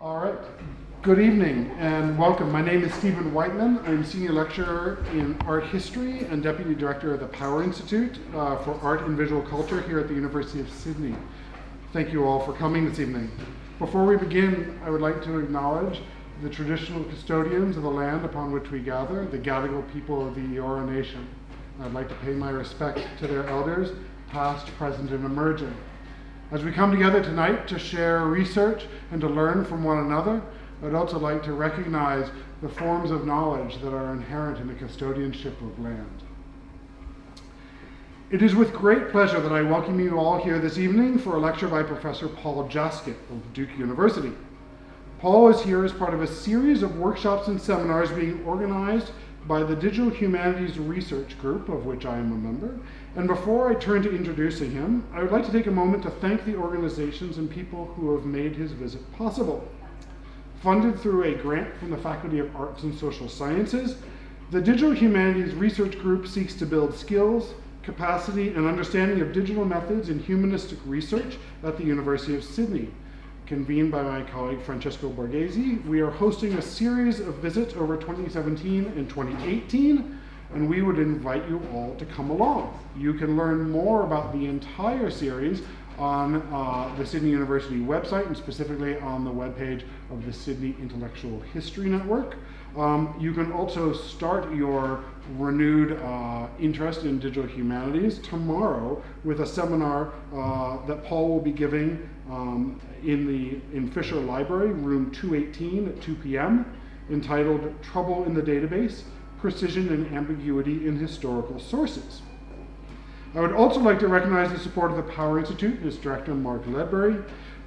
All right. Good evening and welcome. My name is Stephen Whiteman. I'm Senior Lecturer in Art History and Deputy Director of the Power Institute for Art and Visual Culture here at the University of Sydney. Thank you all for coming this evening. Before we begin, I would like to acknowledge the traditional custodians of the land upon which we gather, the Gadigal people of the Eora Nation. I'd like to pay my respect to their elders, past, present, and emerging. As we come together tonight to share research and to learn from one another, I'd also like to recognize the forms of knowledge that are inherent in the custodianship of land. It is with great pleasure that I welcome you all here this evening for a lecture by Professor Paul Jaskot of Duke University. Paul is here as part of a series of workshops and seminars being organized by the Digital Humanities Research Group, of which I am a member. And before I turn to introducing him, I would like to take a moment to thank the organizations and people who have made his visit possible. Funded through a grant from the Faculty of Arts and Social Sciences, the Digital Humanities Research Group seeks to build skills, capacity, and understanding of digital methods in humanistic research at the University of Sydney. Convened by my colleague Francesco Borghese, we are hosting a series of visits over 2017 and 2018, and we would invite you all to come along. You can learn more about the entire series on the Sydney University website, and specifically on the webpage of the Sydney Intellectual History Network. You can also start your renewed interest in digital humanities tomorrow with a seminar that Paul will be giving in Fisher Library, room 218 at 2 p.m., entitled Trouble in the Database, Precision and Ambiguity in Historical Sources. I would also like to recognize the support of the Power Institute and its director, Mark Ledbury.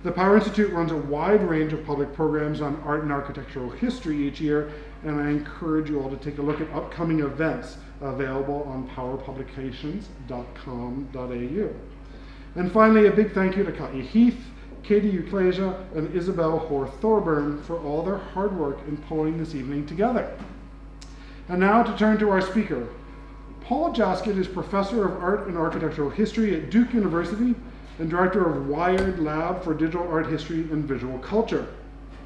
The Power Institute runs a wide range of public programs on art and architectural history each year, and I encourage you all to take a look at upcoming events available on powerpublications.com.au. And finally, a big thank you to Katya Heath, Katie Euclasia, and Isabel Hoare-Thorburn for all their hard work in pulling this evening together. And now to turn to our speaker. Paul Jaskot is Professor of Art and Architectural History at Duke University and Director of Wired Lab for Digital Art History and Visual Culture.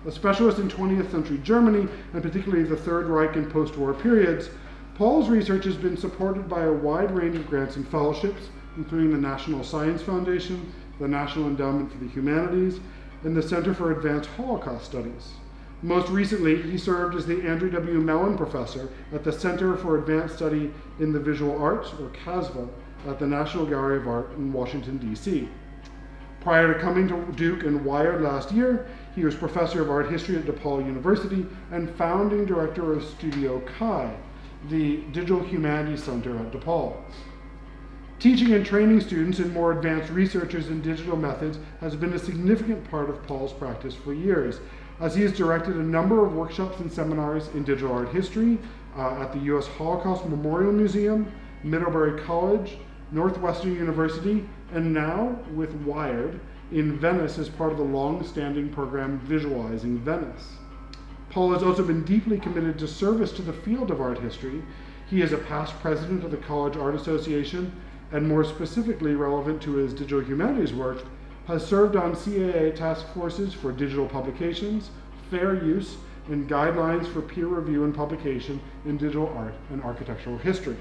A specialist in 20th century Germany, and particularly the Third Reich and post-war periods, Paul's research has been supported by a wide range of grants and fellowships, including the National Science Foundation, the National Endowment for the Humanities, and the Center for Advanced Holocaust Studies. Most recently, he served as the Andrew W. Mellon Professor at the Center for Advanced Study in the Visual Arts, or CASVA, at the National Gallery of Art in Washington, D.C. Prior to coming to Duke and Wired last year, he was Professor of Art History at DePaul University and founding director of Studio Chi, the Digital Humanities Center at DePaul. Teaching and training students and more advanced researchers in digital methods has been a significant part of Paul's practice for years, as he has directed a number of workshops and seminars in digital art history at the U.S. Holocaust Memorial Museum, Middlebury College, Northwestern University, and now with Wired in Venice as part of the long-standing program Visualizing Venice. Paul has also been deeply committed to service to the field of art history. He is a past president of the College Art Association, and more specifically relevant to his digital humanities work, has served on CAA task forces for digital publications, fair use, and guidelines for peer review and publication in digital art and architectural history.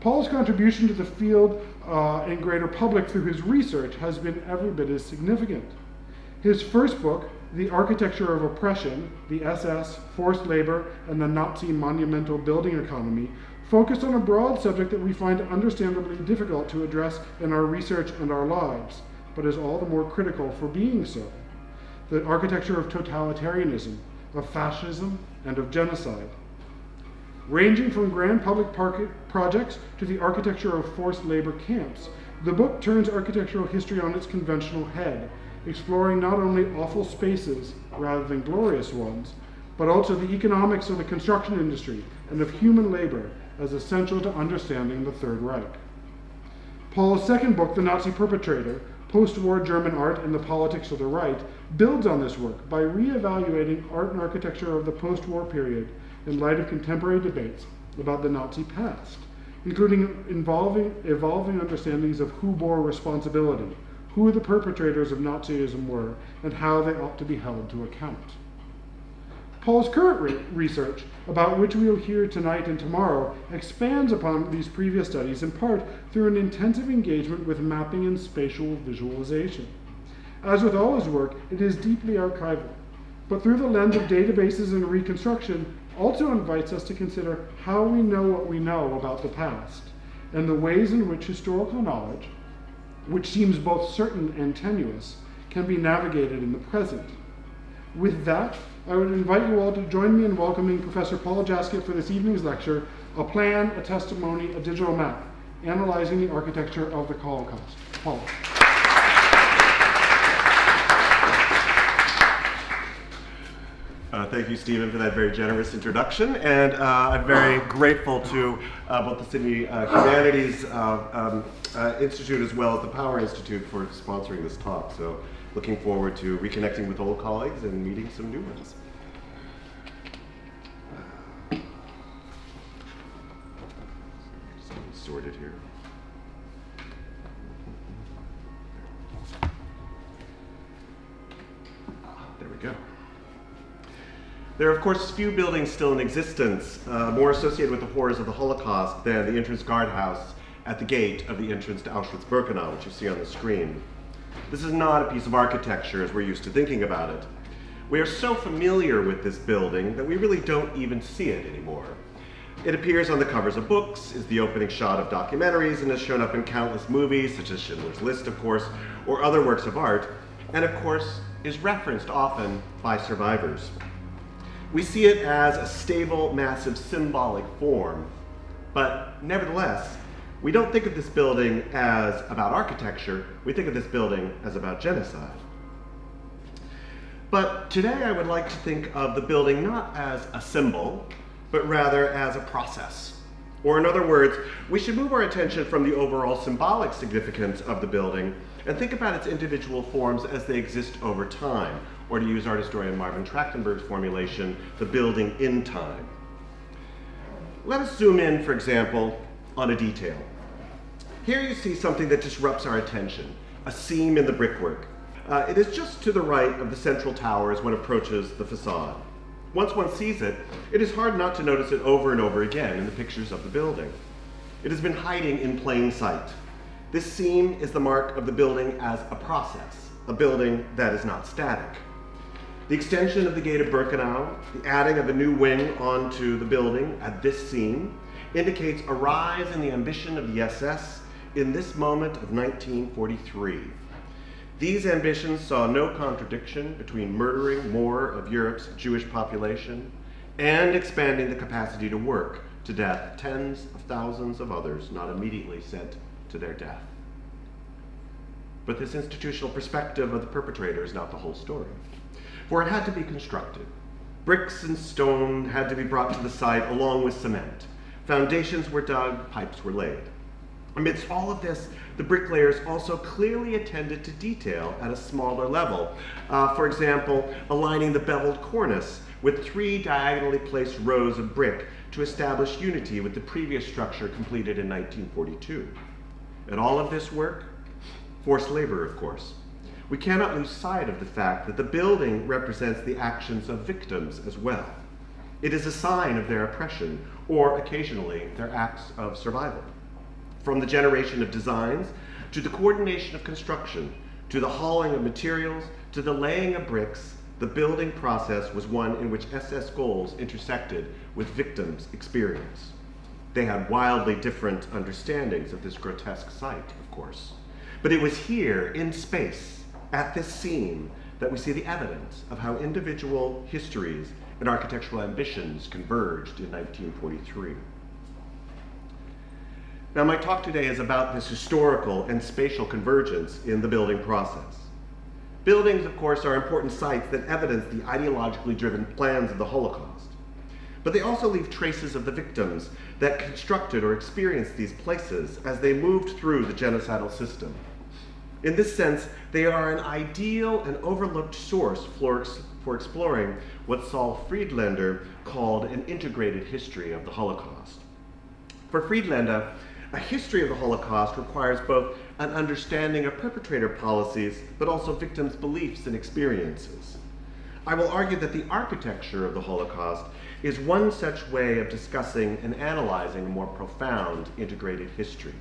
Paul's contribution to the field and greater public through his research has been every bit as significant. His first book, The Architecture of Oppression, the SS, Forced Labor, and the Nazi Monumental Building Economy, focused on a broad subject that we find understandably difficult to address in our research and our lives, but is all the more critical for being so: the architecture of totalitarianism, of fascism, and of genocide. Ranging from grand public projects to the architecture of forced labor camps, the book turns architectural history on its conventional head, exploring not only awful spaces rather than glorious ones, but also the economics of the construction industry and of human labor as essential to understanding the Third Reich. Paul's second book, The Nazi Perpetrator, Post-War German Art and the Politics of the Right, builds on this work by re-evaluating art and architecture of the post-war period in light of contemporary debates about the Nazi past, including evolving understandings of who bore responsibility, who the perpetrators of Nazism were, and how they ought to be held to account. Paul's current research, about which we will hear tonight and tomorrow, expands upon these previous studies in part through an intensive engagement with mapping and spatial visualization. As with all his work, it is deeply archival, but through the lens of databases and reconstruction, also invites us to consider how we know what we know about the past, and the ways in which historical knowledge, which seems both certain and tenuous, can be navigated in the present. With that, I would invite you all to join me in welcoming Professor Paul Jaskot for this evening's lecture, A Plan, a Testimony, a Digital Map, Analyzing the Architecture of the Holocaust. Paul. Thank you, Stephen, for that very generous introduction, and I'm very grateful to both the Sydney Humanities Institute as well as the Power Institute for sponsoring this talk. So, looking forward to reconnecting with old colleagues and meeting some new ones. Just sorted here. There we go. There are, of course, few buildings still in existence, more associated with the horrors of the Holocaust than the entrance guardhouse at the gate of the entrance to Auschwitz-Birkenau, which you see on the screen. This is not a piece of architecture as we're used to thinking about it. We are so familiar with this building that we really don't even see it anymore. It appears on the covers of books, is the opening shot of documentaries, and has shown up in countless movies, such as Schindler's List, of course, or other works of art, and of course, is referenced often by survivors. We see it as a stable, massive, symbolic form, but nevertheless, we don't think of this building as about architecture, we think of this building as about genocide. But today I would like to think of the building not as a symbol, but rather as a process. Or in other words, we should move our attention from the overall symbolic significance of the building and think about its individual forms as they exist over time, or to use art historian Marvin Trachtenberg's formulation, the building in time. Let us zoom in, for example, on a detail. Here you see something that disrupts our attention, a seam in the brickwork. It is just to the right of the central tower as one approaches the facade. Once one sees it, it is hard not to notice it over and over again in the pictures of the building. It has been hiding in plain sight. This seam is the mark of the building as a process, a building that is not static. The extension of the gate of Birkenau, the adding of a new wing onto the building at this seam, indicates a rise in the ambition of the SS in this moment of 1943. These ambitions saw no contradiction between murdering more of Europe's Jewish population and expanding the capacity to work to death tens of thousands of others not immediately sent to their death. But this institutional perspective of the perpetrator is not the whole story, for it had to be constructed. Bricks and stone had to be brought to the site along with cement. Foundations were dug, pipes were laid. Amidst all of this, the bricklayers also clearly attended to detail at a smaller level. For example, aligning the beveled cornice with 3 diagonally placed rows of brick to establish unity with the previous structure completed in 1942. And all of this work, forced labor, of course. We cannot lose sight of the fact that the building represents the actions of victims as well. It is a sign of their oppression, or occasionally their acts of survival. From the generation of designs, to the coordination of construction, to the hauling of materials, to the laying of bricks, the building process was one in which SS goals intersected with victims' experience. They had wildly different understandings of this grotesque site, of course. But it was here, in space, at this seam, that we see the evidence of how individual histories and architectural ambitions converged in 1943. Now, my talk today is about this historical and spatial convergence in the building process. Buildings, of course, are important sites that evidence the ideologically driven plans of the Holocaust. But they also leave traces of the victims that constructed or experienced these places as they moved through the genocidal system. In this sense, they are an ideal and overlooked source for exploring what Saul Friedlander called an integrated history of the Holocaust. For Friedlander, a history of the Holocaust requires both an understanding of perpetrator policies, but also victims' beliefs and experiences. I will argue that the architecture of the Holocaust is one such way of discussing and analyzing a more profound integrated history.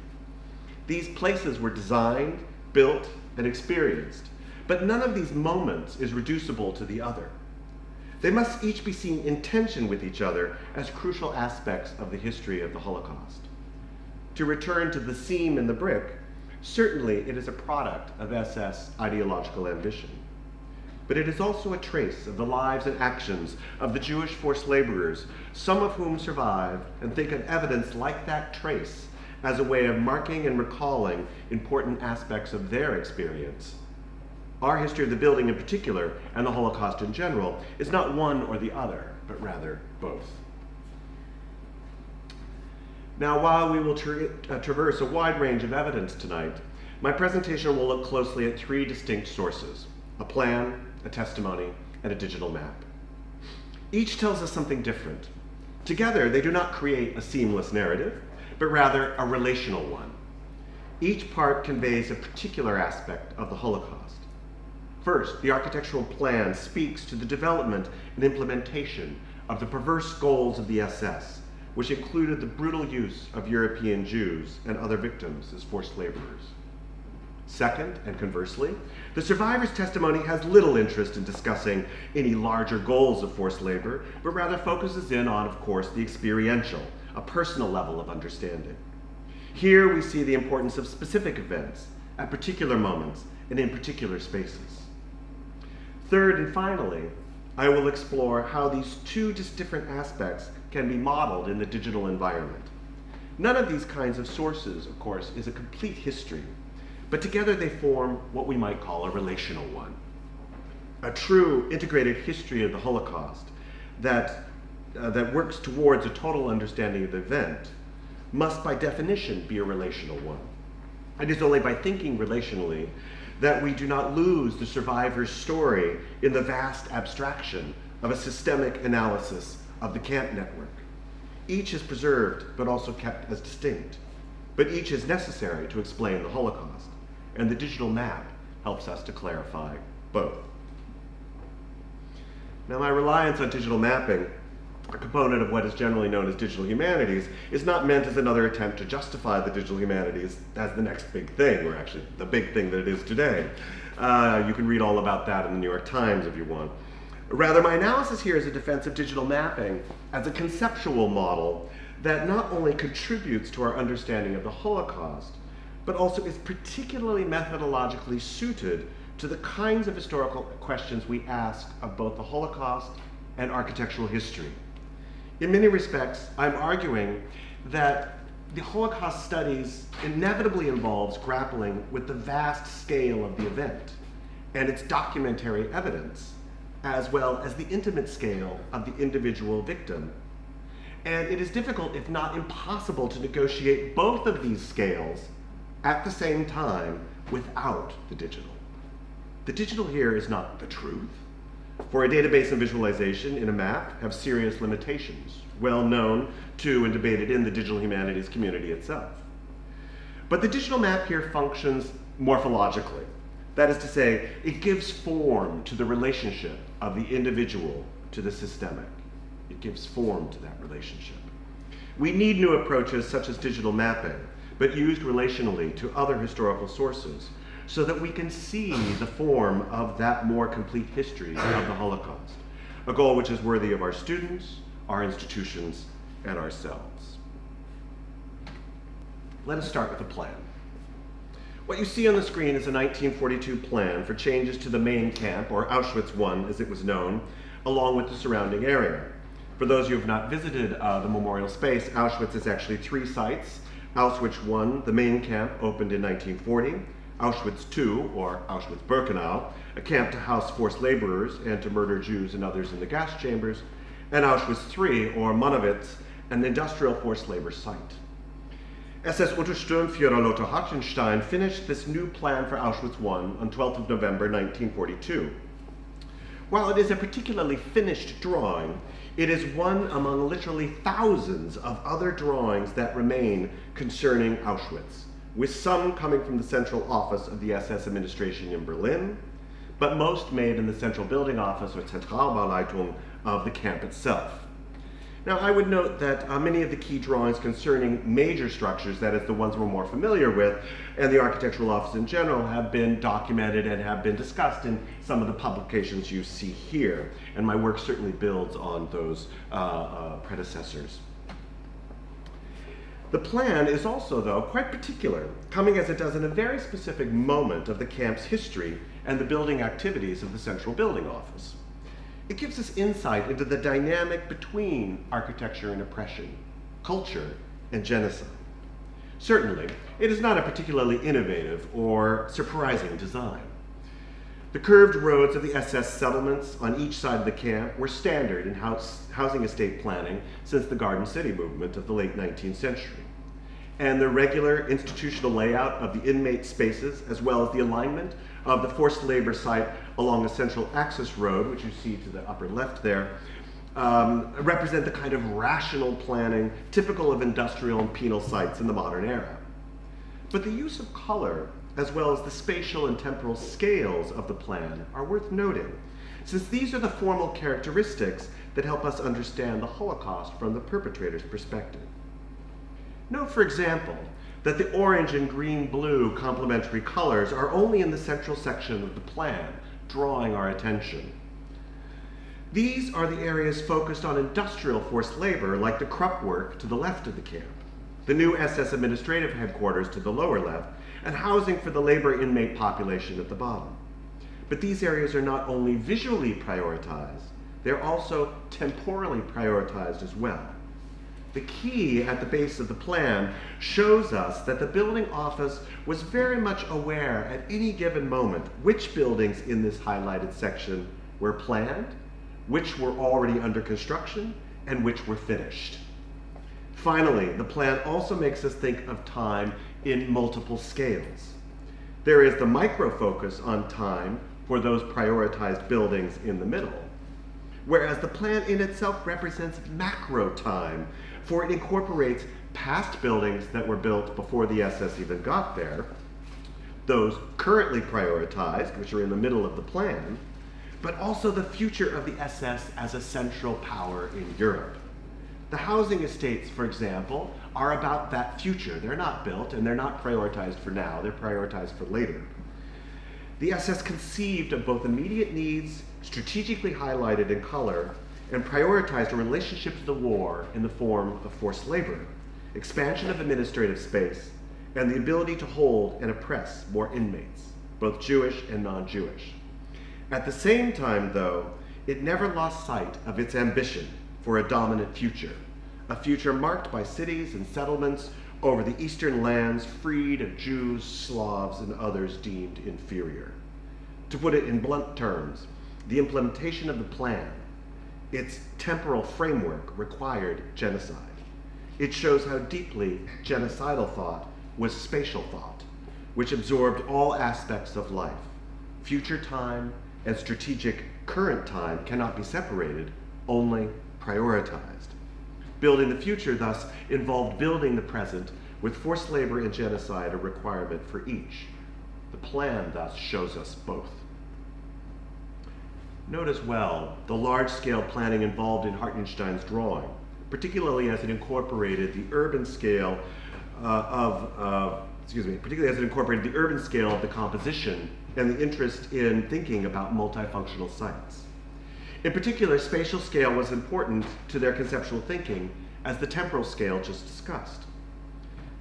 These places were designed, built, and experienced, but none of these moments is reducible to the other. They must each be seen in tension with each other as crucial aspects of the history of the Holocaust. To return to the seam in the brick, certainly it is a product of SS ideological ambition. But it is also a trace of the lives and actions of the Jewish forced laborers, some of whom survived and think of evidence like that trace as a way of marking and recalling important aspects of their experience. Our history of the building in particular, and the Holocaust in general, is not one or the other, but rather both. Now, while we will traverse a wide range of evidence tonight, my presentation will look closely at three distinct sources: a plan, a testimony, and a digital map. Each tells us something different. Together, they do not create a seamless narrative, but rather a relational one. Each part conveys a particular aspect of the Holocaust. First, the architectural plan speaks to the development and implementation of the perverse goals of the SS, which included the brutal use of European Jews and other victims as forced laborers. Second, and conversely, the survivor's testimony has little interest in discussing any larger goals of forced labor, but rather focuses in on, of course, the experiential, a personal level of understanding. Here we see the importance of specific events at particular moments and in particular spaces. Third and finally, I will explore how these two different aspects can be modeled in the digital environment. None of these kinds of sources, of course, is a complete history, but together they form what we might call a relational one. A true integrated history of the Holocaust that works towards a total understanding of the event must by definition be a relational one. It is only by thinking relationally that we do not lose the survivor's story in the vast abstraction of a systemic analysis of the camp network. Each is preserved but also kept as distinct, but each is necessary to explain the Holocaust, and the digital map helps us to clarify both. Now, my reliance on digital mapping, a component of what is generally known as digital humanities, is not meant as another attempt to justify the digital humanities as the next big thing, or actually the big thing that it is today. You can read all about that in the New York Times if you want. Rather, my analysis here is a defense of digital mapping as a conceptual model that not only contributes to our understanding of the Holocaust, but also is particularly methodologically suited to the kinds of historical questions we ask of both the Holocaust and architectural history. In many respects, I'm arguing that the Holocaust studies inevitably involves grappling with the vast scale of the event and its documentary evidence, as well as the intimate scale of the individual victim. And it is difficult, if not impossible, to negotiate both of these scales at the same time without the digital. The digital here is not the truth, for a database and visualization in a map have serious limitations, well known to and debated in the digital humanities community itself. But the digital map here functions morphologically. That is to say, it gives form to the relationship of the individual to the systemic. It gives form to that relationship. We need new approaches such as digital mapping, but used relationally to other historical sources, so that we can see the form of that more complete history of the Holocaust, a goal which is worthy of our students, our institutions, and ourselves. Let us start with a plan. What you see on the screen is a 1942 plan for changes to the main camp, or Auschwitz I as it was known, along with the surrounding area. For those who have not visited the memorial space, Auschwitz is actually 3 sites. Auschwitz I, the main camp, opened in 1940. Auschwitz II, or Auschwitz-Birkenau, a camp to house forced laborers and to murder Jews and others in the gas chambers, and Auschwitz III, or Monowitz, an industrial forced labor site. SS Untersturmführer Lothar Hartenstein finished this new plan for Auschwitz I on 12th of November 1942. While it is a particularly finished drawing, it is one among literally thousands of other drawings that remain concerning Auschwitz, with some coming from the central office of the SS administration in Berlin, but most made in the central building office, or Zentralbauleitung, of the camp itself. Now, I would note that many of the key drawings concerning major structures, that is, the ones we're more familiar with, and the architectural office in general, have been documented and have been discussed in some of the publications you see here, and my work certainly builds on those predecessors. The plan is also, though, quite particular, coming as it does in a very specific moment of the camp's history and the building activities of the central building office. It gives us insight into the dynamic between architecture and oppression, culture and genocide. Certainly, it is not a particularly innovative or surprising design. The curved roads of the SS settlements on each side of the camp were standard in housing estate planning since the Garden City movement of the late 19th century. And the regular institutional layout of the inmate spaces, as well as the alignment of the forced labor site along a central access road, which you see to the upper left there, represent the kind of rational planning typical of industrial and penal sites in the modern era. But the use of color, as well as the spatial and temporal scales of the plan, are worth noting, since these are the formal characteristics that help us understand the Holocaust from the perpetrator's perspective. Note, for example, that the orange and green-blue complementary colors are only in the central section of the plan, drawing our attention. These are the areas focused on industrial forced labor, like the Krupp work to the left of the camp, the new SS administrative headquarters to the lower left, and housing for the labor inmate population at the bottom. But these areas are not only visually prioritized, they're also temporally prioritized as well. The key at the base of the plan shows us that the building office was very much aware at any given moment which buildings in this highlighted section were planned, which were already under construction, and which were finished. Finally, the plan also makes us think of time in multiple scales. There is the micro focus on time for those prioritized buildings in the middle, whereas the plan in itself represents macro time, for it incorporates past buildings that were built before the SS even got there, those currently prioritized, which are in the middle of the plan, but also the future of the SS as a central power in Europe. The housing estates, for example, are about that future. They're not built and they're not prioritized for now, they're prioritized for later. The SS conceived of both immediate needs, strategically highlighted in color, and prioritized a relationship to the war in the form of forced labor, expansion of administrative space, and the ability to hold and oppress more inmates, both Jewish and non-Jewish. At the same time, though, it never lost sight of its ambition for a dominant future, a future marked by cities and settlements over the eastern lands freed of Jews, Slavs, and others deemed inferior. To put it in blunt terms, the implementation of the plan, its temporal framework, required genocide. It shows how deeply genocidal thought was spatial thought, which absorbed all aspects of life. Future time and strategic current time cannot be separated, only prioritized. Building the future, thus, involved building the present, with forced labor and genocide a requirement for each. The plan, thus, shows us both. Note as well the large-scale planning involved in Hartenstein's drawing, particularly as it incorporated the urban scale of the composition and the interest in thinking about multifunctional sites. In particular, spatial scale was important to their conceptual thinking as the temporal scale just discussed.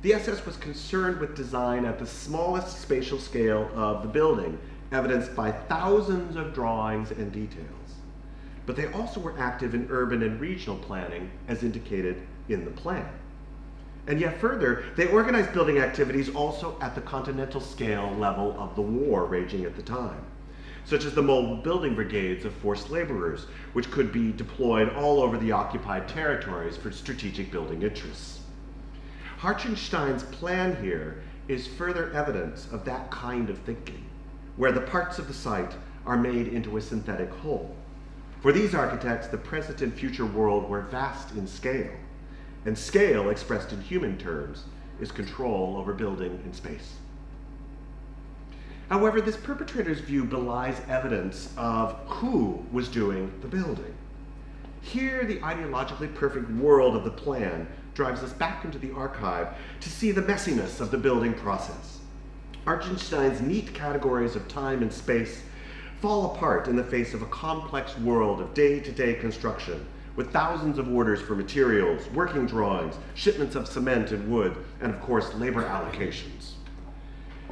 The SS was concerned with design at the smallest spatial scale of the building, evidenced by thousands of drawings and details. But they also were active in urban and regional planning, as indicated in the plan. And yet further, they organized building activities also at the continental scale level of the war raging at the time, such as the mobile building brigades of forced laborers, which could be deployed all over the occupied territories for strategic building interests. Hartenstein's plan here is further evidence of that kind of thinking, where the parts of the site are made into a synthetic whole. For these architects, the present and future world were vast in scale, and scale, expressed in human terms, is control over building and space. However, this perpetrator's view belies evidence of who was doing the building. Here, the ideologically perfect world of the plan drives us back into the archive to see the messiness of the building process. Archenstein's neat categories of time and space fall apart in the face of a complex world of day-to-day construction, with thousands of orders for materials, working drawings, shipments of cement and wood, and of course, labor allocations.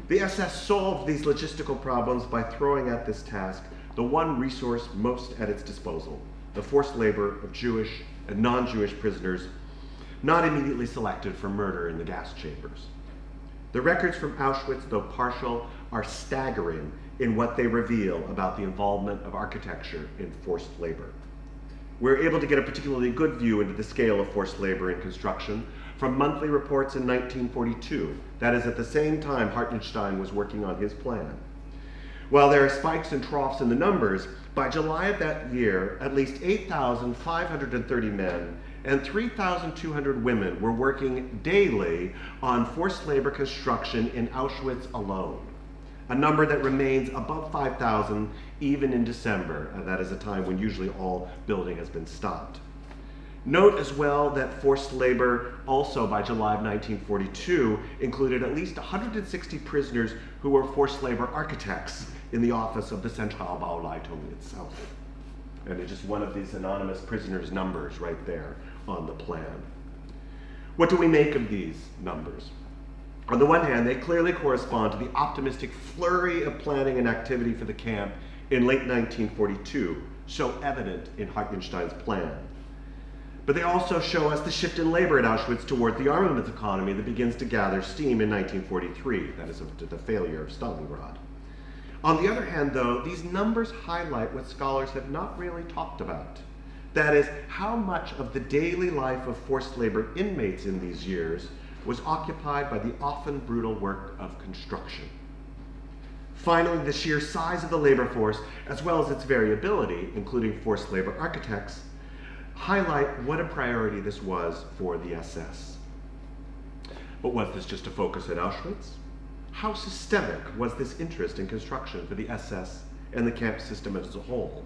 The SS solved these logistical problems by throwing at this task the one resource most at its disposal, the forced labor of Jewish and non-Jewish prisoners not immediately selected for murder in the gas chambers. The records from Auschwitz, though partial, are staggering in what they reveal about the involvement of architecture in forced labor. We're able to get a particularly good view into the scale of forced labor in construction from monthly reports in 1942, that is at the same time Hartenstein was working on his plan. While there are spikes and troughs in the numbers, by July of that year, at least 8,530 men and 3,200 women were working daily on forced labor construction in Auschwitz alone, a number that remains above 5,000 even in December, and that is a time when usually all building has been stopped. Note as well that forced labor also by July of 1942 included at least 160 prisoners who were forced labor architects in the office of the Zentralbauleitung itself. And it's just one of these anonymous prisoners' numbers right there on the plan. What do we make of these numbers? On the one hand, they clearly correspond to the optimistic flurry of planning and activity for the camp in late 1942, so evident in Hartenstein's plan. But they also show us the shift in labor at Auschwitz toward the armaments economy that begins to gather steam in 1943, that is, after the failure of Stalingrad. On the other hand, though, these numbers highlight what scholars have not really talked about. That is, how much of the daily life of forced labor inmates in these years was occupied by the often brutal work of construction. Finally, the sheer size of the labor force, as well as its variability, including forced labor architects, highlight what a priority this was for the SS. But was this just a focus at Auschwitz? How systemic was this interest in construction for the SS and the camp system as a whole?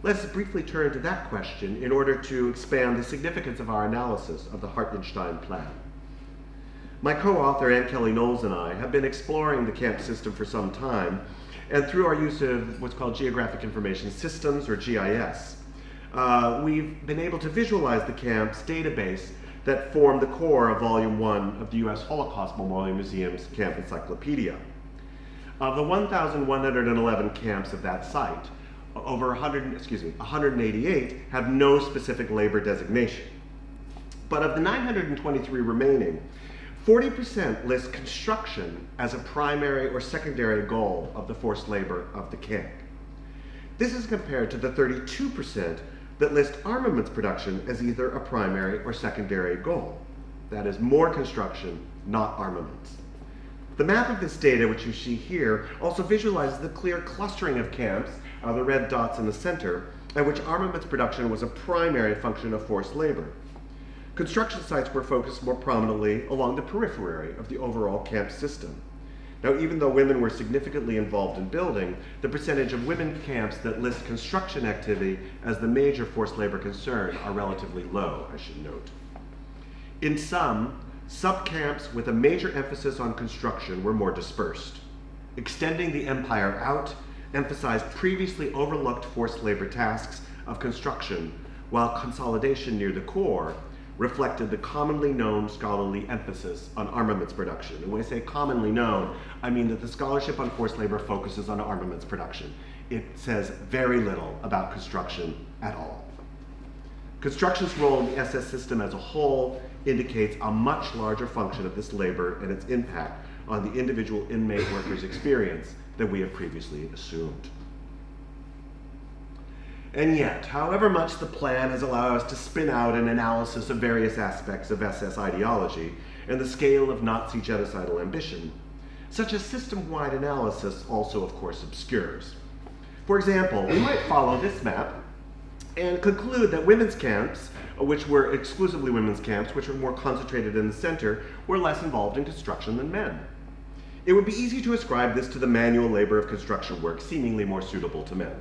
Let's briefly turn to that question in order to expand the significance of our analysis of the Hartenstein plan. My co-author Ann Kelly Knowles and I have been exploring the camp system for some time, and through our use of what's called Geographic Information Systems, or GIS, we've been able to visualize the camp's database that formed the core of Volume 1 of the U.S. Holocaust Memorial Museum's Camp Encyclopedia. Of the 1,111 camps of that site, over 188 have no specific labor designation. But of the 923 remaining, 40% list construction as a primary or secondary goal of the forced labor of the camp. This is compared to the 32% that list armaments production as either a primary or secondary goal. That is, more construction, not armaments. The map of this data, which you see here, also visualizes the clear clustering of camps, the red dots in the center, at which armaments production was a primary function of forced labor. Construction sites were focused more prominently along the periphery of the overall camp system. Now, even though women were significantly involved in building, the percentage of women camps that list construction activity as the major forced labor concern are relatively low, I should note. In some, sub-camps with a major emphasis on construction were more dispersed. Extending the empire out emphasized previously overlooked forced labor tasks of construction, while consolidation near the core reflected the commonly known scholarly emphasis on armaments production. And when I say commonly known, I mean that the scholarship on forced labor focuses on armaments production. It says very little about construction at all. Construction's role in the SS system as a whole indicates a much larger function of this labor and its impact on the individual inmate worker's experience than we have previously assumed. And yet, however much the plan has allowed us to spin out an analysis of various aspects of SS ideology and the scale of Nazi genocidal ambition, such a system-wide analysis also, of course, obscures. For example, we might follow this map and conclude that women's camps which were exclusively women's camps, which were more concentrated in the center, were less involved in construction than men. It would be easy to ascribe this to the manual labor of construction work, seemingly more suitable to men.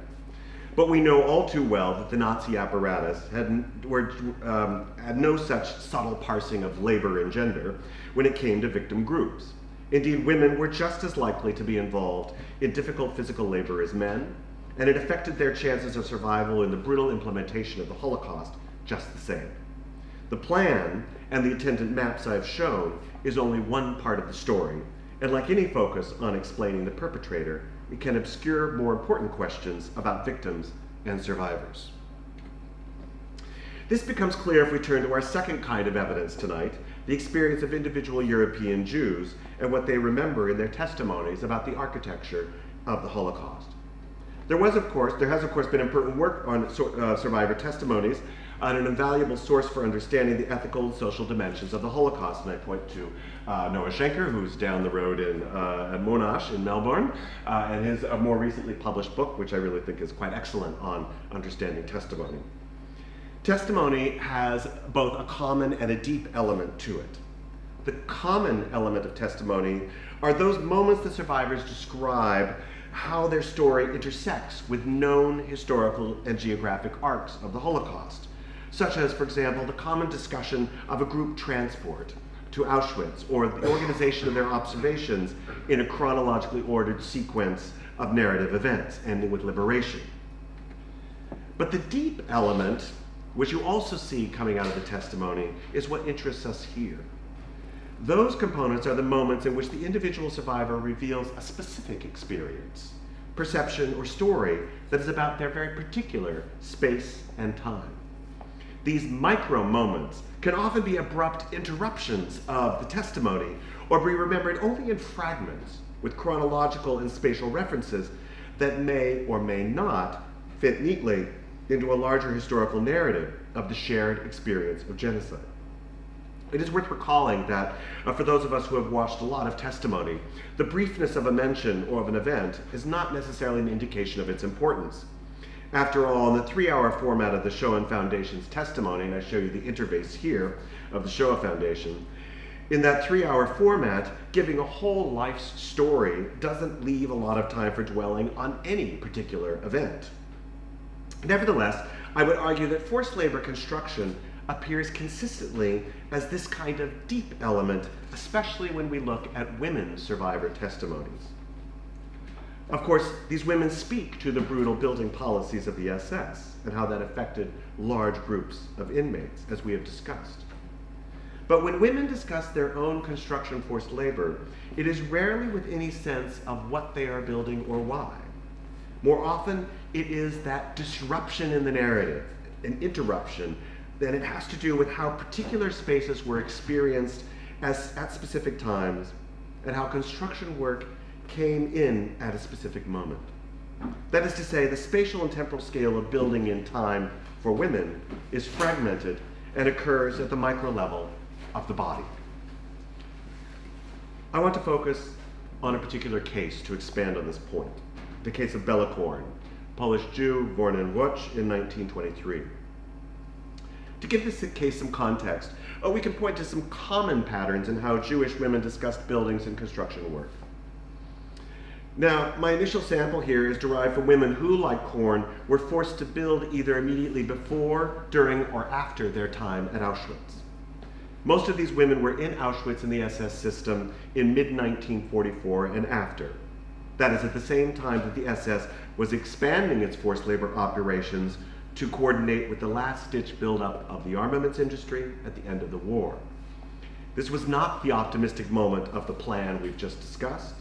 But we know all too well that the Nazi apparatus had no such subtle parsing of labor and gender when it came to victim groups. Indeed, women were just as likely to be involved in difficult physical labor as men, and it affected their chances of survival in the brutal implementation of the Holocaust just the same. The plan and the attendant maps I've shown is only one part of the story, and like any focus on explaining the perpetrator, it can obscure more important questions about victims and survivors. This becomes clear if we turn to our second kind of evidence tonight, the experience of individual European Jews and what they remember in their testimonies about the architecture of the Holocaust. There has of course been important work on survivor testimonies, an invaluable source for understanding the ethical and social dimensions of the Holocaust. And I point to Noah Schenker, who's down the road at Monash in Melbourne, and his more recently published book, which I really think is quite excellent on understanding testimony. Testimony has both a common and a deep element to it. The common element of testimony are those moments that survivors describe how their story intersects with known historical and geographic arcs of the Holocaust, such as, for example, the common discussion of a group transport to Auschwitz or the organization of their observations in a chronologically ordered sequence of narrative events ending with liberation. But the deep element, which you also see coming out of the testimony, is what interests us here. Those components are the moments in which the individual survivor reveals a specific experience, perception, or story that is about their very particular space and time. These micro moments can often be abrupt interruptions of the testimony or be remembered only in fragments with chronological and spatial references that may or may not fit neatly into a larger historical narrative of the shared experience of genocide. It is worth recalling that for those of us who have watched a lot of testimony, the briefness of a mention or of an event is not necessarily an indication of its importance. After all, in the 3-hour format of the Shoah Foundation's testimony, and I show you the interface here of the Shoah Foundation, in that 3-hour format, giving a whole life's story doesn't leave a lot of time for dwelling on any particular event. Nevertheless, I would argue that forced labor construction appears consistently as this kind of deep element, especially when we look at women's survivor testimonies. Of course, these women speak to the brutal building policies of the SS and how that affected large groups of inmates, as we have discussed. But when women discuss their own construction forced labor, it is rarely with any sense of what they are building or why. More often, it is that disruption in the narrative, an interruption, that it has to do with how particular spaces were experienced at specific times and how construction work came in at a specific moment. That is to say, the spatial and temporal scale of building in time for women is fragmented and occurs at the micro level of the body. I want to focus on a particular case to expand on this point, the case of Bellicorn, Polish Jew born in Łódź in 1923. To give this case some context, we can point to some common patterns in how Jewish women discussed buildings and construction work. Now, my initial sample here is derived from women who, like Korn, were forced to build either immediately before, during, or after their time at Auschwitz. Most of these women were in Auschwitz in the SS system in mid-1944 and after. That is, at the same time that the SS was expanding its forced labor operations to coordinate with the last-ditch buildup of the armaments industry at the end of the war. This was not the optimistic moment of the plan we've just discussed,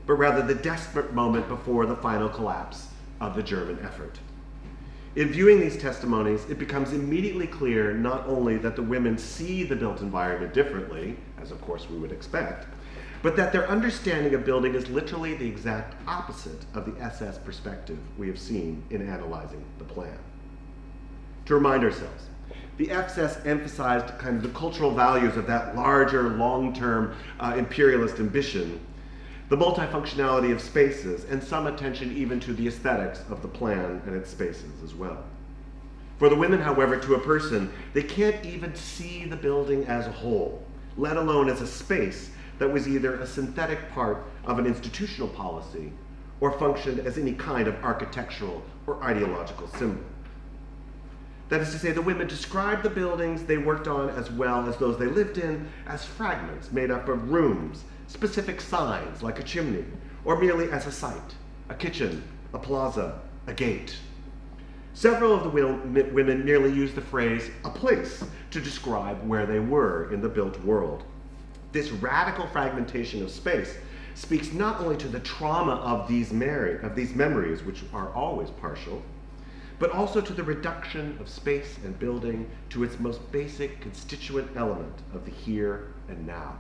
but rather the desperate moment before the final collapse of the German effort. In viewing these testimonies, it becomes immediately clear not only that the women see the built environment differently, as of course we would expect, but that their understanding of building is literally the exact opposite of the SS perspective we have seen in analyzing the plan. To remind ourselves, the SS emphasized kind of the cultural values of that larger, long-term imperialist ambition, the multifunctionality of spaces, and some attention even to the aesthetics of the plan and its spaces as well. For the women, however, to a person, they can't even see the building as a whole, let alone as a space that was either a synthetic part of an institutional policy or functioned as any kind of architectural or ideological symbol. That is to say, the women described the buildings they worked on as well as those they lived in as fragments made up of rooms, specific signs like a chimney, or merely as a site, a kitchen, a plaza, a gate. Several of the women merely used the phrase "a place" to describe where they were in the built world. This radical fragmentation of space speaks not only to the trauma of these memories, which are always partial, but also to the reduction of space and building to its most basic constituent element of the here and now.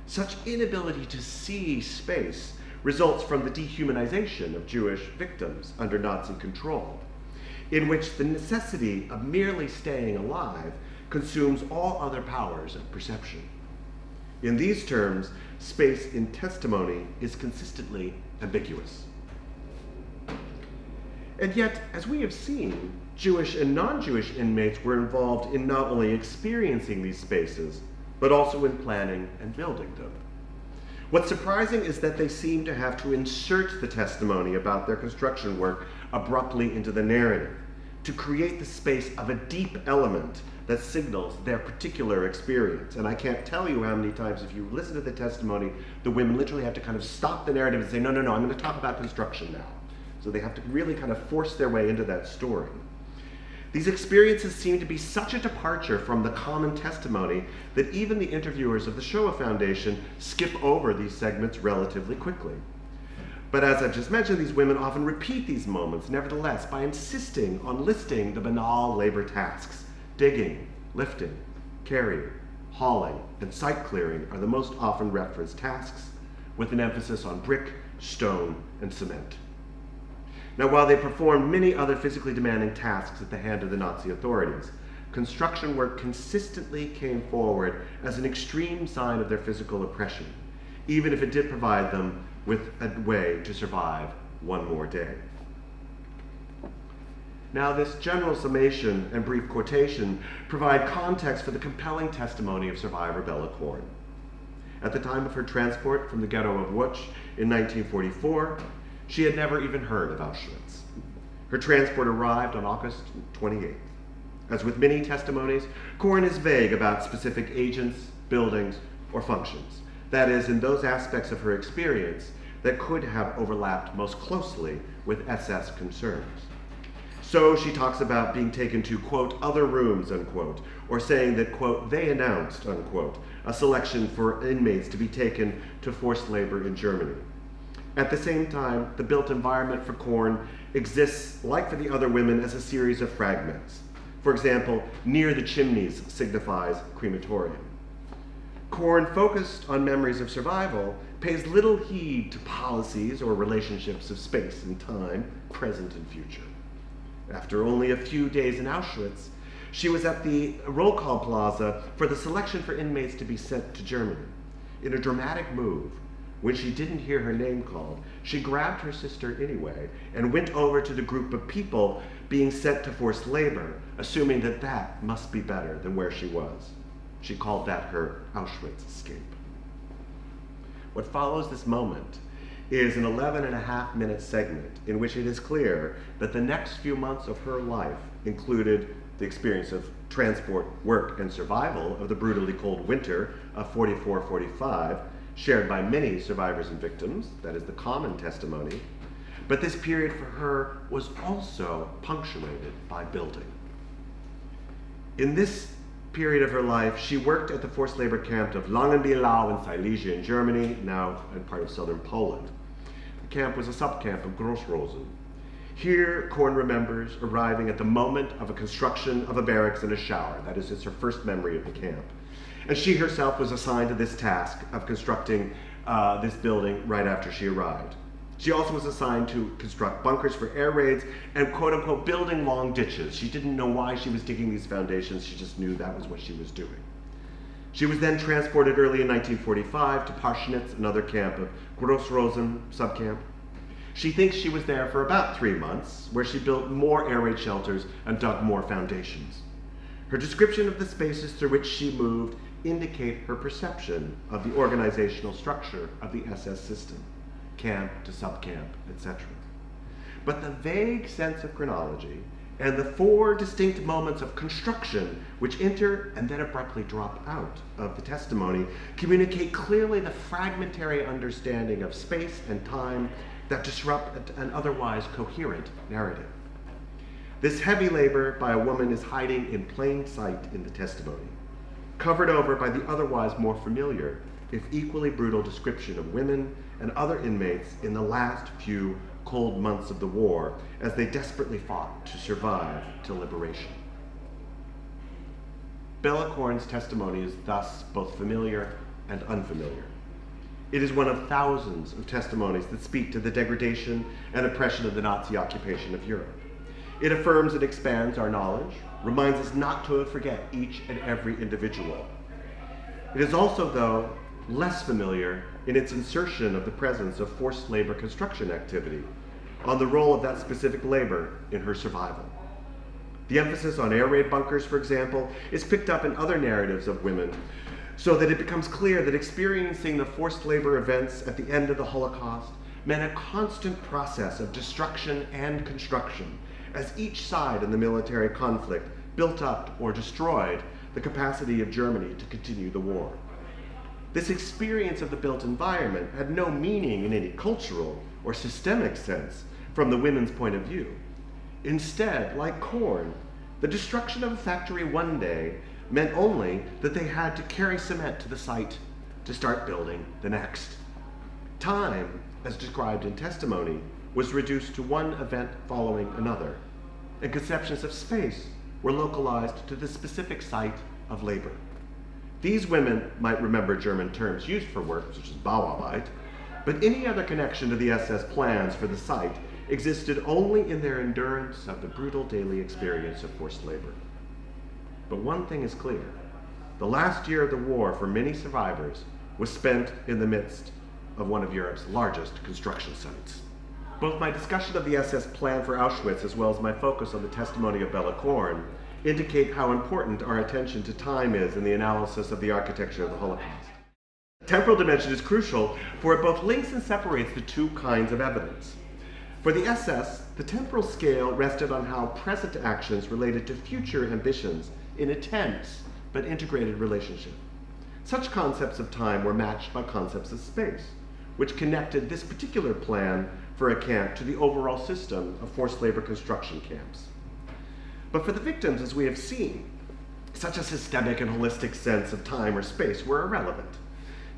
Such inability to see space results from the dehumanization of Jewish victims under Nazi control, in which the necessity of merely staying alive consumes all other powers of perception. In these terms, space in testimony is consistently ambiguous. And yet, as we have seen, Jewish and non-Jewish inmates were involved in not only experiencing these spaces, but also in planning and building them. What's surprising is that they seem to have to insert the testimony about their construction work abruptly into the narrative, to create the space of a deep element that signals their particular experience. And I can't tell you how many times, if you listen to the testimony, the women literally have to kind of stop the narrative and say, no, I'm going to talk about construction now. So they have to really kind of force their way into that story. These experiences seem to be such a departure from the common testimony that even the interviewers of the Shoah Foundation skip over these segments relatively quickly. But as I've just mentioned, these women often repeat these moments, nevertheless, by insisting on listing the banal labor tasks. Digging, lifting, carrying, hauling, and site clearing are the most often referenced tasks, with an emphasis on brick, stone, and cement. Now, while they performed many other physically demanding tasks at the hand of the Nazi authorities, construction work consistently came forward as an extreme sign of their physical oppression, even if it did provide them with a way to survive one more day. Now, this general summation and brief quotation provide context for the compelling testimony of survivor Bellicorn. At the time of her transport from the ghetto of Łódź in 1944, she had never even heard of Auschwitz. Her transport arrived on August 28th. As with many testimonies, Corn is vague about specific agents, buildings, or functions. That is, in those aspects of her experience that could have overlapped most closely with SS concerns. So she talks about being taken to, quote, other rooms, unquote, or saying that, quote, they announced, unquote, a selection for inmates to be taken to forced labor in Germany. At the same time, the built environment for Corn exists, like for the other women, as a series of fragments. For example, near the chimneys signifies crematorium. Corn, focused on memories of survival, pays little heed to policies or relationships of space and time, present and future. After only a few days in Auschwitz, she was at the roll call plaza for the selection for inmates to be sent to Germany. In a dramatic move, when she didn't hear her name called, she grabbed her sister anyway and went over to the group of people being sent to forced labor, assuming that that must be better than where she was. She called that her Auschwitz escape. What follows this moment is an 11.5-minute segment in which it is clear that the next few months of her life included the experience of transport, work, and survival of the brutally cold winter of 44-45, shared by many survivors and victims, that is the common testimony, but this period for her was also punctuated by building. In this period of her life, she worked at the forced labor camp of Langenbielau in Silesia in Germany, now in part of southern Poland. The camp was a subcamp of Grossrosen. Here, Corn remembers arriving at the moment of a construction of a barracks and a shower. That is, it's her first memory of the camp. And she herself was assigned to this task of constructing this building right after she arrived. She also was assigned to construct bunkers for air raids and, quote-unquote, building long ditches. She didn't know why she was digging these foundations. She just knew that was what she was doing. She was then transported early in 1945 to Parschnitz, another camp of Grossrosen subcamp. She thinks she was there for about 3 months, where she built more air raid shelters and dug more foundations. Her description of the spaces through which she moved indicate her perception of the organizational structure of the SS system, camp to subcamp, etc. But the vague sense of chronology and the 4 distinct moments of construction which enter and then abruptly drop out of the testimony communicate clearly the fragmentary understanding of space and time that disrupt an otherwise coherent narrative. This heavy labor by a woman is hiding in plain sight in the testimony, covered over by the otherwise more familiar, if equally brutal description of women and other inmates in the last few cold months of the war as they desperately fought to survive till liberation. Bellicorn's testimony is thus both familiar and unfamiliar. It is one of thousands of testimonies that speak to the degradation and oppression of the Nazi occupation of Europe. It affirms and expands our knowledge, reminds us not to forget each and every individual. It is also, though, less familiar in its insertion of the presence of forced labor construction activity, on the role of that specific labor in her survival. The emphasis on air raid bunkers, for example, is picked up in other narratives of women, so that it becomes clear that experiencing the forced labor events at the end of the Holocaust meant a constant process of destruction and construction, as each side in the military conflict built up or destroyed the capacity of Germany to continue the war. This experience of the built environment had no meaning in any cultural or systemic sense from the women's point of view. Instead, like corn, the destruction of a factory one day meant only that they had to carry cement to the site to start building the next. Time, as described in testimony, was reduced to one event following another, and conceptions of space were localized to the specific site of labor. These women might remember German terms used for work, such as Bauarbeit, but any other connection to the SS plans for the site existed only in their endurance of the brutal daily experience of forced labor. But one thing is clear: the last year of the war for many survivors was spent in the midst of one of Europe's largest construction sites. Both my discussion of the SS plan for Auschwitz as well as my focus on the testimony of Bellicorn indicate how important our attention to time is in the analysis of the architecture of the Holocaust. The temporal dimension is crucial, for it both links and separates the two kinds of evidence. For the SS, the temporal scale rested on how present actions related to future ambitions in a tense but integrated relationship. Such concepts of time were matched by concepts of space, which connected this particular plan for a camp to the overall system of forced labor construction camps. But for the victims, as we have seen, such a systemic and holistic sense of time or space were irrelevant.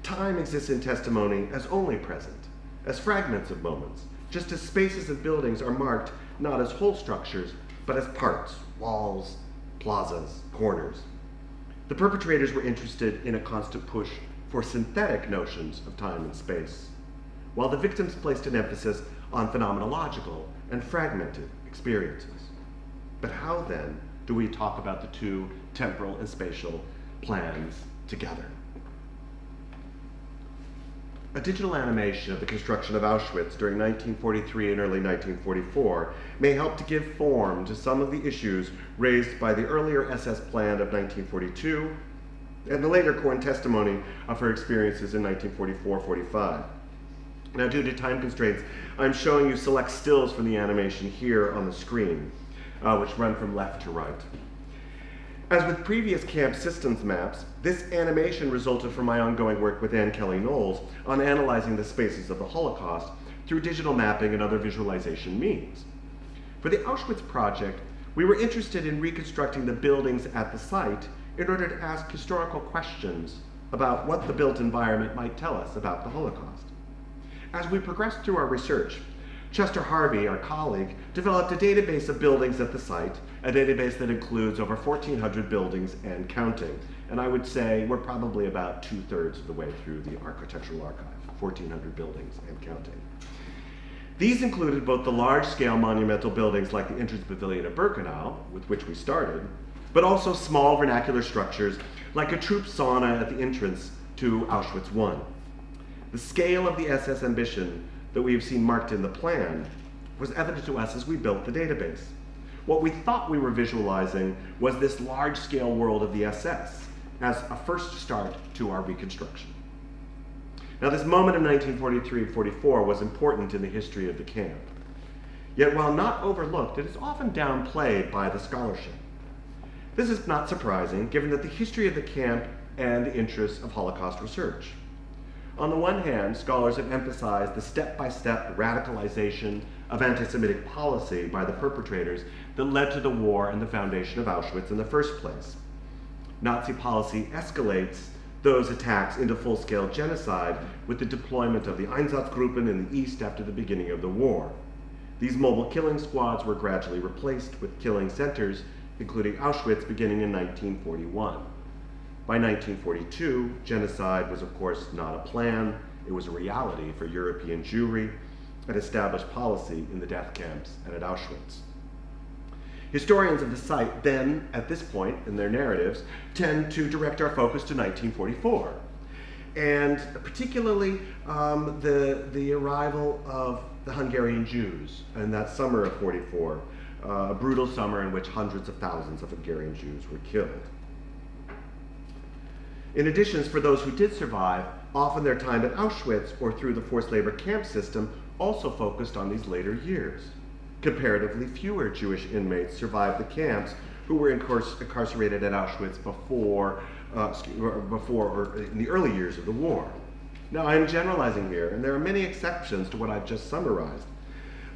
Time exists in testimony as only present, as fragments of moments, just as spaces and buildings are marked not as whole structures, but as parts, walls, plazas, corners. The perpetrators were interested in a constant push for synthetic notions of time and space, while the victims placed an emphasis on phenomenological and fragmented experiences. But how then do we talk about the two temporal and spatial plans together? A digital animation of the construction of Auschwitz during 1943 and early 1944 may help to give form to some of the issues raised by the earlier SS plan of 1942 and the later Korn testimony of her experiences in 1944-45. Now, due to time constraints, I'm showing you select stills from the animation here on the screen, which run from left to right. As with previous camp systems maps, this animation resulted from my ongoing work with Ann Kelly Knowles on analyzing the spaces of the Holocaust through digital mapping and other visualization means. For the Auschwitz project, we were interested in reconstructing the buildings at the site in order to ask historical questions about what the built environment might tell us about the Holocaust. As we progressed through our research, Chester Harvey, our colleague, developed a database of buildings at the site, a database that includes over 1,400 buildings and counting. And I would say we're probably about 2/3 of the way through the architectural archive, 1,400 buildings and counting. These included both the large-scale monumental buildings like the entrance pavilion at Birkenau, with which we started, but also small vernacular structures like a troop sauna at the entrance to Auschwitz I. The scale of the SS ambition, that we have seen marked in the plan was evident to us as we built the database. What we thought we were visualizing was this large-scale world of the SS as a first start to our reconstruction. Now, this moment of 1943-44 was important in the history of the camp. Yet, while not overlooked, it is often downplayed by the scholarship. This is not surprising, given that the history of the camp and the interests of Holocaust research. On the one hand, scholars have emphasized the step-by-step radicalization of anti-Semitic policy by the perpetrators that led to the war and the foundation of Auschwitz in the first place. Nazi policy escalates those attacks into full-scale genocide with the deployment of the Einsatzgruppen in the east after the beginning of the war. These mobile killing squads were gradually replaced with killing centers, including Auschwitz, beginning in 1941. By 1942, genocide was, of course, not a plan. It was a reality for European Jewry, an established policy in the death camps and at Auschwitz. Historians of the site then, at this point in their narratives, tend to direct our focus to 1944, and particularly the arrival of the Hungarian Jews in that summer of 44, a brutal summer in which hundreds of thousands of Hungarian Jews were killed. In addition, for those who did survive, often their time at Auschwitz or through the forced labor camp system also focused on these later years. Comparatively fewer Jewish inmates survived the camps who were incarcerated at Auschwitz before or in the early years of the war. Now, I'm generalizing here, and there are many exceptions to what I've just summarized.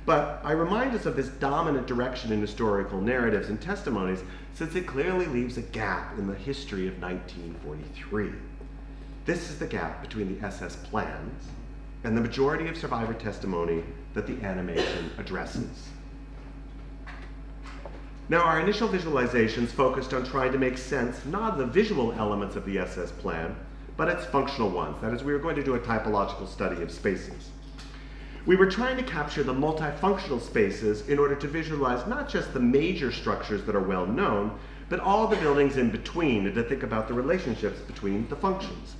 But I remind us of this dominant direction in historical narratives and testimonies since it clearly leaves a gap in the history of 1943. This is the gap between the SS plans and the majority of survivor testimony that the animation addresses. Now, our initial visualizations focused on trying to make sense not of the visual elements of the SS plan, but its functional ones. That is, we were going to do a typological study of spaces. We were trying to capture the multifunctional spaces in order to visualize not just the major structures that are well known, but all the buildings in between, and to think about the relationships between the functions.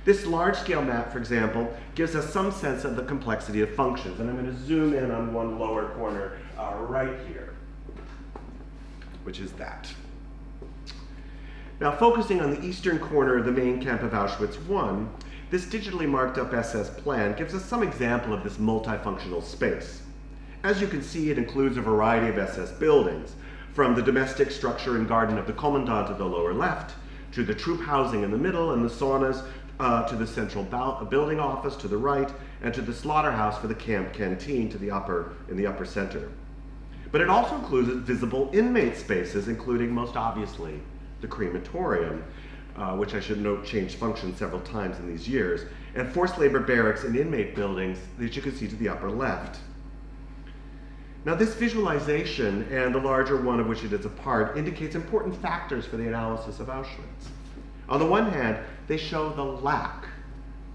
This large-scale map, for example, gives us some sense of the complexity of functions, and I'm going to zoom in on one lower corner right here, which is that. Now, focusing on the eastern corner of the main camp of Auschwitz I, this digitally marked up SS plan gives us some example of this multifunctional space. As you can see, it includes a variety of SS buildings, from the domestic structure and garden of the commandant at the lower left, to the troop housing in the middle and the saunas, to the central building office to the right, and to the slaughterhouse for the camp canteen in the upper center. But it also includes visible inmate spaces, including, most obviously, the crematorium, which I should note changed function several times in these years, and forced labor barracks and inmate buildings that you can see to the upper left. Now, this visualization, and the larger one of which it is a part, indicates important factors for the analysis of Auschwitz. On the one hand, they show the lack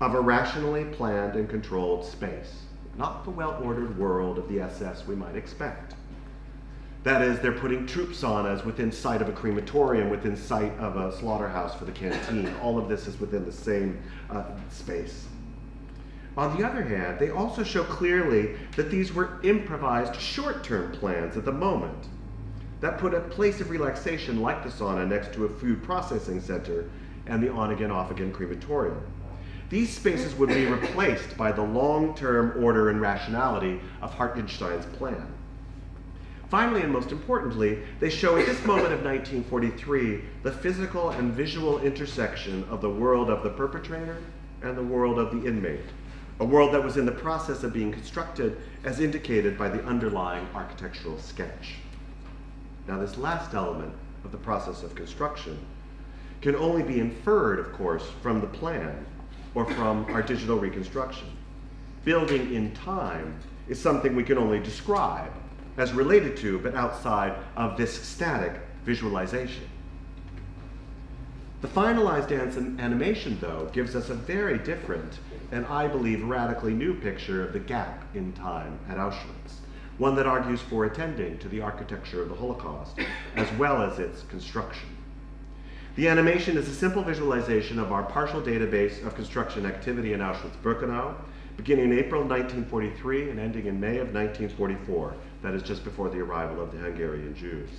of a rationally planned and controlled space, not the well-ordered world of the SS we might expect. That is, they're putting troop saunas within sight of a crematorium, within sight of a slaughterhouse for the canteen. All of this is within the same space. On the other hand, they also show clearly that these were improvised short-term plans at the moment that put a place of relaxation like the sauna next to a food processing center and the on-again, off-again crematorium. These spaces would be replaced by the long-term order and rationality of Hartenstein's plan. Finally, and most importantly, they show at this moment of 1943 the physical and visual intersection of the world of the perpetrator and the world of the inmate, a world that was in the process of being constructed as indicated by the underlying architectural sketch. Now, this last element of the process of construction can only be inferred, of course, from the plan or from our digital reconstruction. Building in time is something we can only describe as related to, but outside of this static visualization. The finalized animation, though, gives us a very different and I believe radically new picture of the gap in time at Auschwitz, one that argues for attending to the architecture of the Holocaust as well as its construction. The animation is a simple visualization of our partial database of construction activity in Auschwitz-Birkenau, beginning in April 1943 and ending in May of 1944. That is just before the arrival of the Hungarian Jews.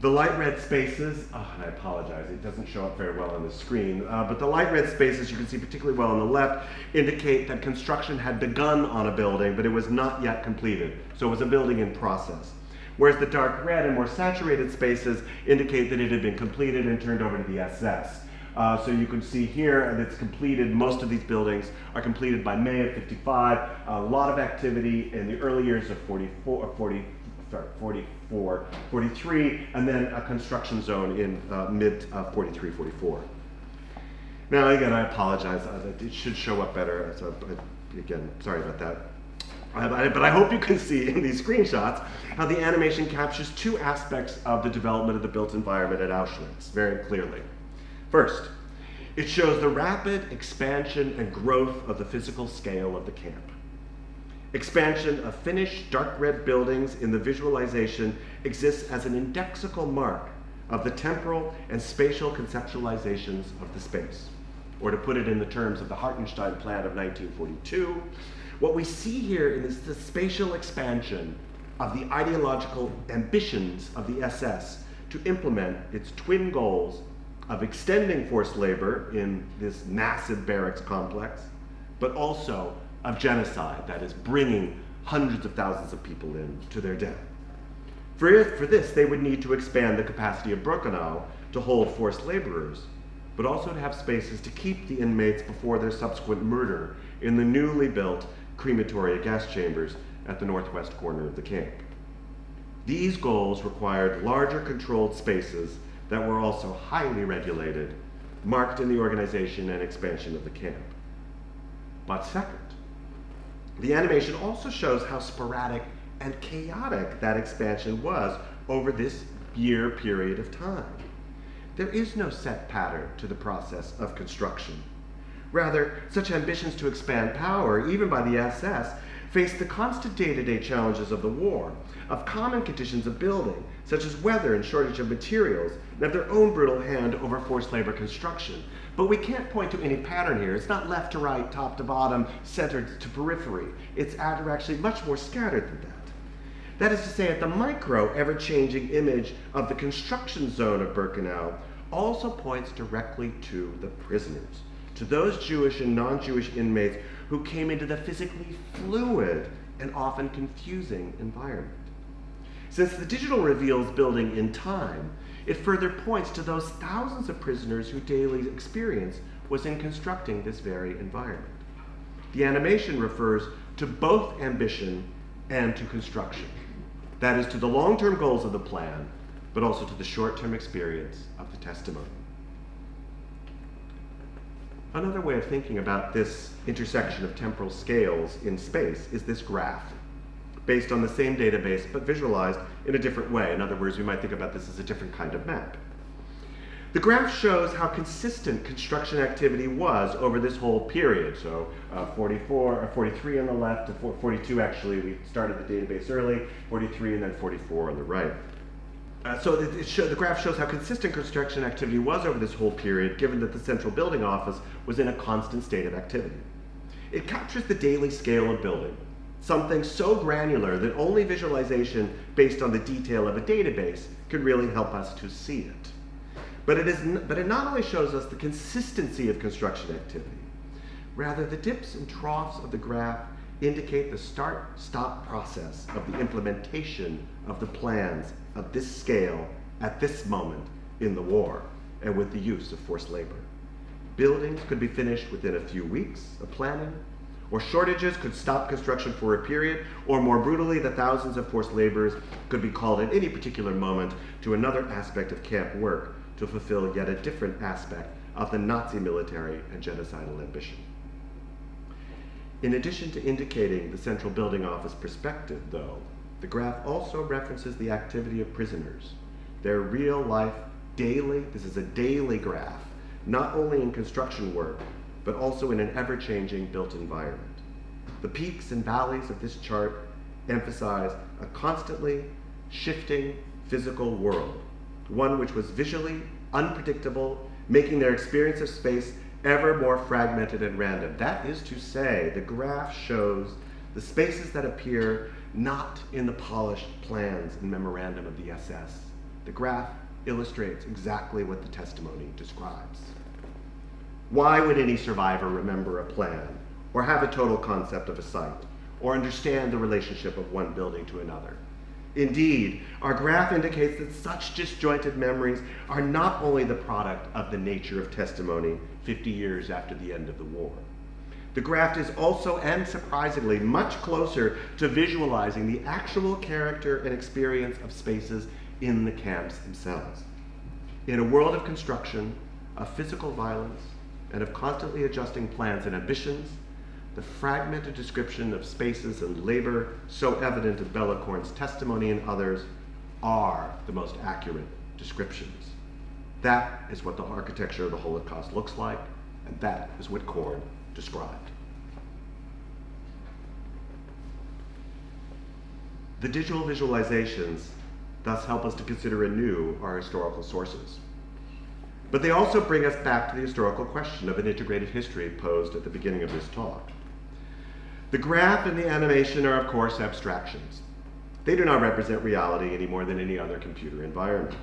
The light red spaces, and I apologize, it doesn't show up very well on the screen, but the light red spaces you can see particularly well on the left indicate that construction had begun on a building, but it was not yet completed. So it was a building in process. Whereas the dark red and more saturated spaces indicate that it had been completed and turned over to the SS. So you can see here that it's completed. Most of these buildings are completed by May of 55. A lot of activity in the early years of 43, and then a construction zone in mid 43, 44. Now again, I apologize. It should show up better. So, again, sorry about that. But I hope you can see in these screenshots how the animation captures two aspects of the development of the built environment at Auschwitz very clearly. First, it shows the rapid expansion and growth of the physical scale of the camp. Expansion of finished dark red buildings in the visualization exists as an indexical mark of the temporal and spatial conceptualizations of the space. Or to put it in the terms of the Hartenstein Plan of 1942, what we see here is the spatial expansion of the ideological ambitions of the SS to implement its twin goals of extending forced labor in this massive barracks complex, but also of genocide, that is, bringing hundreds of thousands of people in to their death. For this, they would need to expand the capacity of Birkenau to hold forced laborers, but also to have spaces to keep the inmates before their subsequent murder in the newly built crematory gas chambers at the northwest corner of the camp. These goals required larger controlled spaces that were also highly regulated, marked in the organization and expansion of the camp. But second, the animation also shows how sporadic and chaotic that expansion was over this year period of time. There is no set pattern to the process of construction. Rather, such ambitions to expand power, even by the SS, faced the constant day-to-day challenges of the war, of common conditions of building, such as weather and shortage of materials, and of their own brutal hand over forced labor construction. But we can't point to any pattern here. It's not left to right, top to bottom, centered to periphery. It's actually much more scattered than that. That is to say, at the micro, ever-changing image of the construction zone of Birkenau also points directly to the prisoners, to those Jewish and non-Jewish inmates who came into the physically fluid and often confusing environment. Since the digital reveals building in time, it further points to those thousands of prisoners whose daily experience was in constructing this very environment. The animation refers to both ambition and to construction. That is, to the long-term goals of the plan, but also to the short-term experience of the testimony. Another way of thinking about this intersection of temporal scales in space is this graph, based on the same database but visualized in a different way. In other words, we might think about this as a different kind of map. The graph shows how consistent construction activity was over this whole period. So 43 on the left, to 42 actually, we started the database early, 43 and then 44 on the right. The graph shows how consistent construction activity was over this whole period, given that the central building office was in a constant state of activity. It captures the daily scale of building, something so granular that only visualization based on the detail of a database could really help us to see it. But it not only shows us the consistency of construction activity, rather the dips and troughs of the graph indicate the start-stop process of the implementation of the plans of this scale at this moment in the war and with the use of forced labor. Buildings could be finished within a few weeks of planning, or shortages could stop construction for a period, or more brutally, the thousands of forced laborers could be called at any particular moment to another aspect of camp work to fulfill yet a different aspect of the Nazi military and genocidal ambition. In addition to indicating the central building office perspective, though, the graph also references the activity of prisoners, their real life, this is a daily graph, not only in construction work, but also in an ever-changing built environment. The peaks and valleys of this chart emphasize a constantly shifting physical world, one which was visually unpredictable, making their experience of space ever more fragmented and random. That is to say, the graph shows the spaces that appear not in the polished plans and memorandum of the SS. The graph illustrates exactly what the testimony describes. Why would any survivor remember a plan, or have a total concept of a site, or understand the relationship of one building to another? Indeed, our graph indicates that such disjointed memories are not only the product of the nature of testimony 50 years after the end of the war. The graph is also, and surprisingly, much closer to visualizing the actual character and experience of spaces in the camps themselves. In a world of construction, of physical violence, and of constantly adjusting plans and ambitions, the fragmented description of spaces and labor so evident in Bellicorn's testimony and others are the most accurate descriptions. That is what the architecture of the Holocaust looks like, and that is what Korn described. The digital visualizations thus help us to consider anew our historical sources. But they also bring us back to the historical question of an integrated history posed at the beginning of this talk. The graph and the animation are, of course, abstractions. They do not represent reality any more than any other computer environment.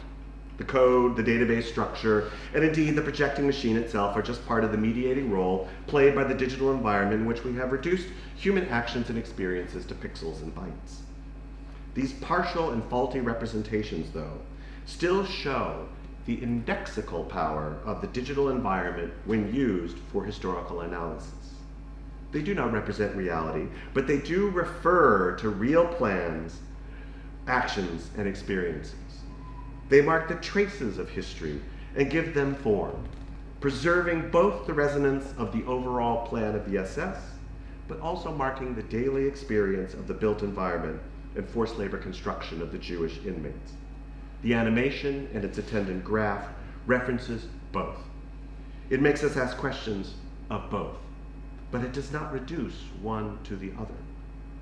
The code, the database structure, and indeed the projecting machine itself are just part of the mediating role played by the digital environment in which we have reduced human actions and experiences to pixels and bytes. These partial and faulty representations, though, still show the indexical power of the digital environment when used for historical analysis. They do not represent reality, but they do refer to real plans, actions, and experiences. They mark the traces of history and give them form, preserving both the resonance of the overall plan of the SS, but also marking the daily experience of the built environment and forced labor construction of the Jewish inmates. The animation and its attendant graph references both. It makes us ask questions of both, but it does not reduce one to the other.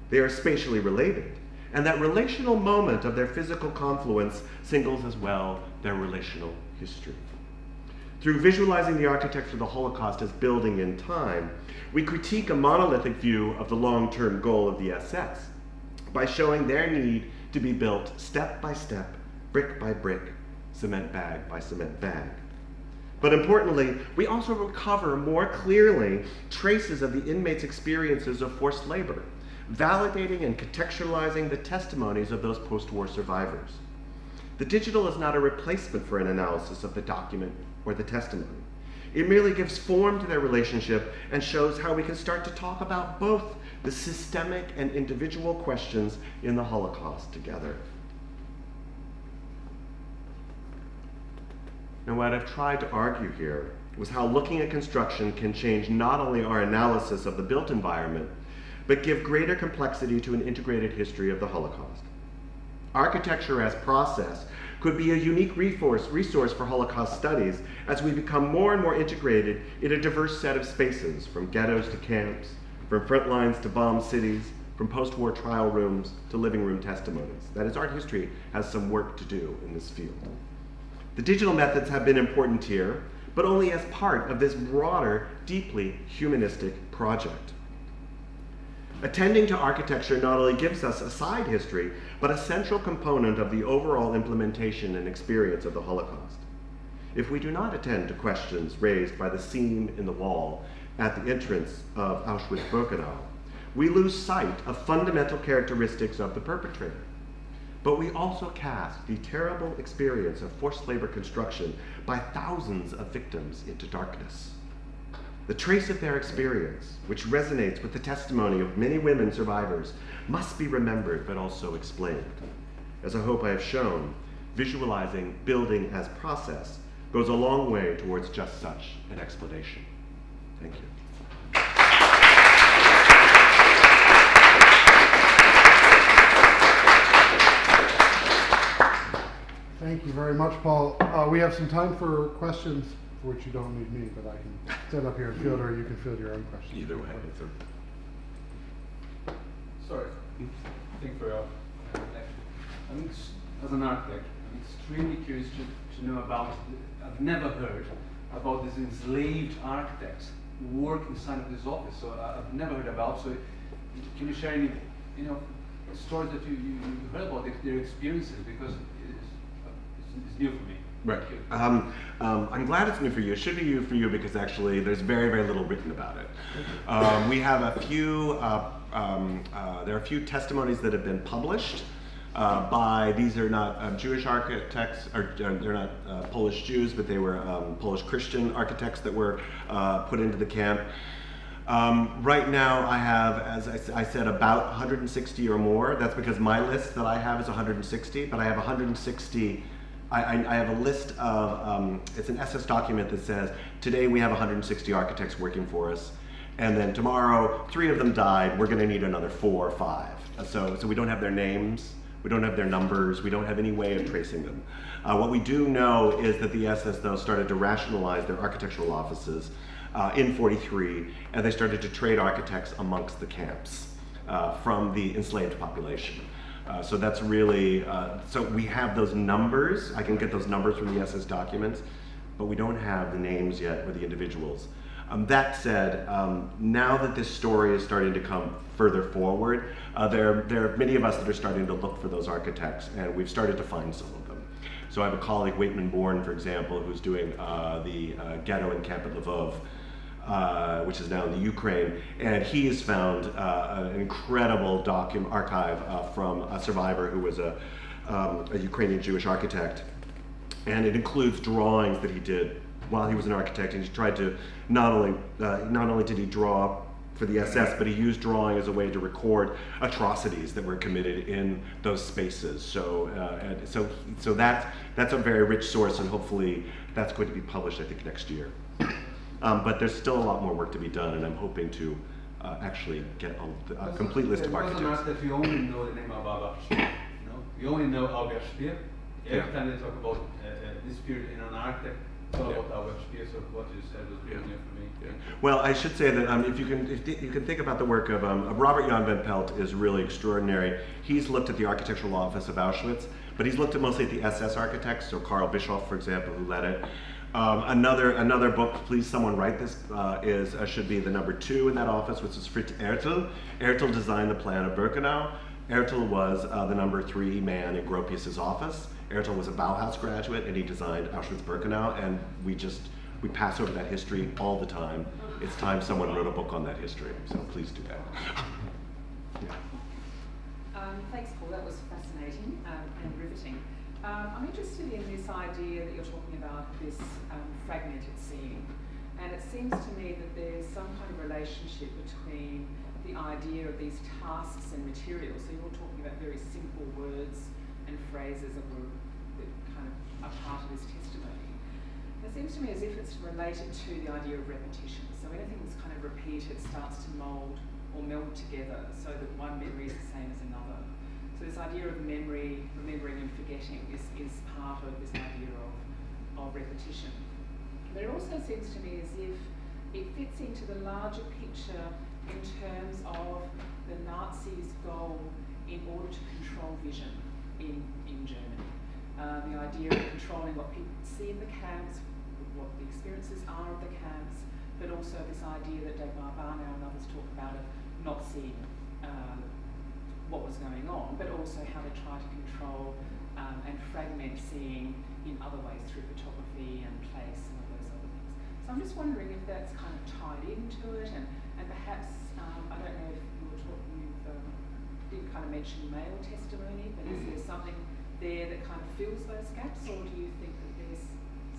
They are spatially related, and that relational moment of their physical confluence singles as well their relational history. Through visualizing the architecture of the Holocaust as building in time, we critique a monolithic view of the long-term goal of the SS by showing their need to be built step by step, brick by brick, cement bag by cement bag. But importantly, we also recover more clearly traces of the inmates' experiences of forced labor, validating and contextualizing the testimonies of those post-war survivors. The digital is not a replacement for an analysis of the document or the testimony. It merely gives form to their relationship and shows how we can start to talk about both the systemic and individual questions in the Holocaust together. Now, what I've tried to argue here was how looking at construction can change not only our analysis of the built environment, but give greater complexity to an integrated history of the Holocaust. Architecture as process could be a unique resource for Holocaust studies as we become more and more integrated in a diverse set of spaces, from ghettos to camps, from front lines to bombed cities, from post-war trial rooms to living room testimonies. That is, art history has some work to do in this field. The digital methods have been important here, but only as part of this broader, deeply humanistic project. Attending to architecture not only gives us a side history, but a central component of the overall implementation and experience of the Holocaust. If we do not attend to questions raised by the seam in the wall at the entrance of Auschwitz-Birkenau, we lose sight of fundamental characteristics of the perpetrator. But we also cast the terrible experience of forced labor construction by thousands of victims into darkness. The trace of their experience, which resonates with the testimony of many women survivors, must be remembered but also explained. As I hope I have shown, visualizing building as process goes a long way towards just such an explanation. Thank you. Thank you very much, Paul. We have some time for questions, for which you don't need me, but I can stand up here and field, or you can field your own questions. Either way. Sorry, thank you for your as an architect, I'm extremely curious to know about, I've never heard about these enslaved architects who work inside of this office. So I've never heard about. So can you share any, stories that you heard about their experiences, because it's new for me. Right. I'm glad it's new for you. It should be new for you because actually there's very, very little written about it. We have a few, there are a few testimonies that have been published by, these are not Jewish architects, or they're not Polish Jews, but they were Polish Christian architects that were put into the camp. Right now I have, as I said, about 160 or more. That's because my list that I have is 160, but I have 160. I have a list of, it's an SS document that says, today we have 160 architects working for us, and then tomorrow 3 of them died, we're gonna need another 4 or 5. So we don't have their names, we don't have their numbers, we don't have any way of tracing them. What we do know is that the SS though started to rationalize their architectural offices in '43, and they started to trade architects amongst the camps from the enslaved population. So that's really, so we have those numbers. I can get those numbers from the SS documents, but we don't have the names yet or the individuals. That said, now that this story is starting to come further forward, there are many of us that are starting to look for those architects, and we've started to find some of them. So I have a colleague, Waitman Bourne, for example, who's doing the ghetto in camp at Lvov, which is now in the Ukraine, and he has found an incredible archive from a survivor who was a Ukrainian Jewish architect, and it includes drawings that he did while he was an architect, and he tried to not only did he draw for the SS, but he used drawing as a way to record atrocities that were committed in those spaces. So that's a very rich source, and hopefully that's going to be published, I think, next year. But there's still a lot more work to be done, and I'm hoping to actually get a complete list of architects. That we only know the name of Albert Speer. We only know Albert Speer. Every time they talk about this period in an architect, talk about Albert Speer. So what you said was really new for me. Yeah. Well, I should say that if you can think about the work of Robert Jan van Pelt is really extraordinary. He's looked at the architectural office of Auschwitz, but he's looked at mostly at the SS architects. So Karl Bischoff, for example, who led it. Another book, please someone write this, should be the number 2 in that office, which is Fritz Ertl. Ertl designed the plan of Birkenau. Ertl was the number 3 man in Gropius's office. Ertl was a Bauhaus graduate, and he designed Auschwitz-Birkenau, and we pass over that history all the time. It's time someone wrote a book on that history, so please do that. Yeah. Thanks, Paul. That was fascinating and riveting. I'm interested in this idea that you're talking about, this fragmented seeing. And it seems to me that there's some kind of relationship between the idea of these tasks and materials. So you're talking about very simple words and phrases that kind of are part of this testimony. It seems to me as if it's related to the idea of repetition. So anything that's kind of repeated starts to mold or meld together so that one memory is the same as another. So this idea of memory, remembering and forgetting is part of this idea of repetition. But it also seems to me as if it fits into the larger picture in terms of the Nazis' goal in order to control vision in Germany. The idea of controlling what people see in the camps, what the experiences are of the camps, but also this idea that Dagmar Barnau and others talk about of not seeing what was going on, but also how they try to control and fragment seeing in other ways through photography and place and all those other things. So I'm just wondering if that's kind of tied into it, and perhaps, I don't know if you did kind of mention male testimony, but is there something there that kind of fills those gaps, or do you think that there's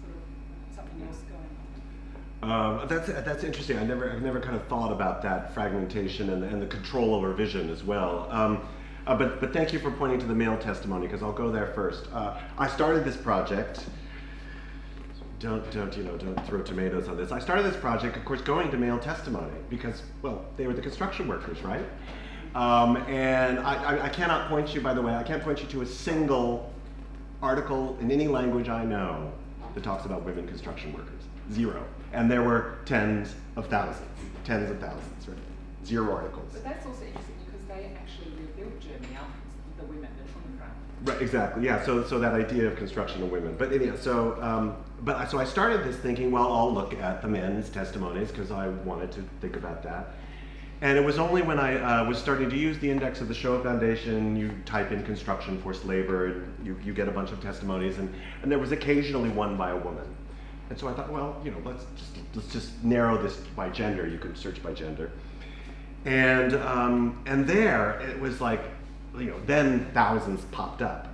sort of something else going on? That's interesting. I've never kind of thought about that fragmentation and the control over vision as well. But thank you for pointing to the male testimony, because I'll go there first. I started this project. Don't throw tomatoes on this. I started this project, of course, going to male testimony because, well, they were the construction workers, right? And I cannot point you, by the way, I can't point you to a single article in any language I know that talks about women construction workers. 0. And there were tens of thousands, right? 0 articles. But that's also interesting because they actually rebuilt Germany afterwards. the women that's in the front. Right, exactly. Yeah. So that idea of construction of women. But anyhow, so I started this thinking, well, I'll look at the men's testimonies because I wanted to think about that. And it was only when I was starting to use the index of the Shoah Foundation, you type in construction, forced labor, and you get a bunch of testimonies, and there was occasionally one by a woman. And so I thought, well, let's just narrow this by gender. You can search by gender. And there it was like, then thousands popped up.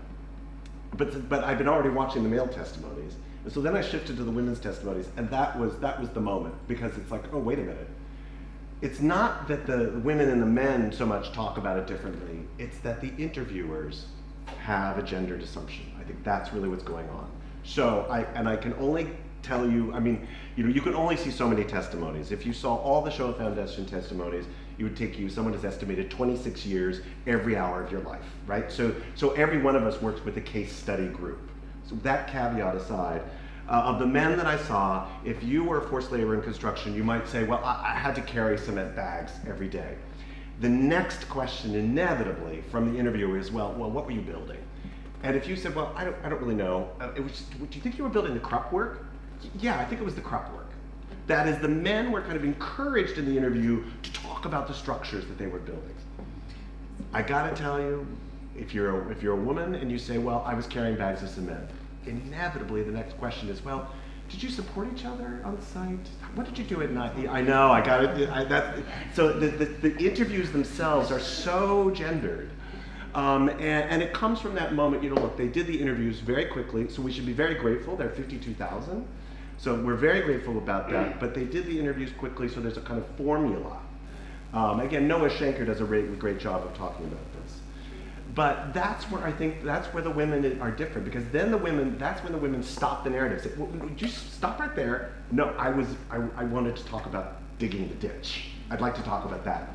But I've been already watching the male testimonies, and so then I shifted to the women's testimonies, and that was the moment, because it's like, oh, wait a minute. It's not that the women and the men so much talk about it differently, it's that the interviewers have a gendered assumption. I think that's really what's going on. So I can only tell you, you can only see so many testimonies. If you saw all the Shoah Foundation testimonies, it would take you, someone has estimated, 26 years every hour of your life, right? So every one of us works with a case study group. So that caveat aside, of the men that I saw, if you were forced labor in construction, you might say, well, I had to carry cement bags every day. The next question inevitably from the interviewer is, well, what were you building? And if you said, well, I don't really know, do you think you were building the Krupp work? Yeah, I think it was the Krupp work. That is, the men were kind of encouraged in the interview to talk about the structures that they were building. I gotta tell you, if you're a woman and you say, well, I was carrying bags of cement, inevitably the next question is, well, did you support each other on site? What did you do at night? I know, I got it. So the interviews themselves are so gendered. And it comes from that moment, look, they did the interviews very quickly, so we should be very grateful. There are 52,000. So we're very grateful about that, but they did the interviews quickly, so there's a kind of formula. Again, Noah Shanker does a really great job of talking about this. But that's where I think, that's where the women are different, because then that's when the women stop the narrative. Say, well, would you stop right there? No, I wanted to talk about digging the ditch. I'd like to talk about that.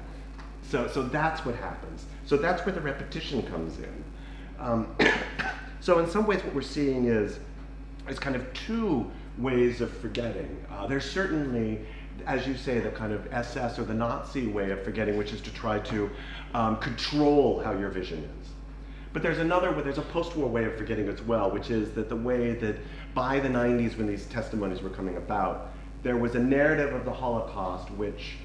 So that's what happens. So that's where the repetition comes in. So in some ways what we're seeing is kind of two ways of forgetting. There's certainly, as you say, the kind of SS or the Nazi way of forgetting, which is to try to control how your vision is. But there's a post-war way of forgetting as well, which is that the way that by the 90s, when these testimonies were coming about, there was a narrative of the Holocaust which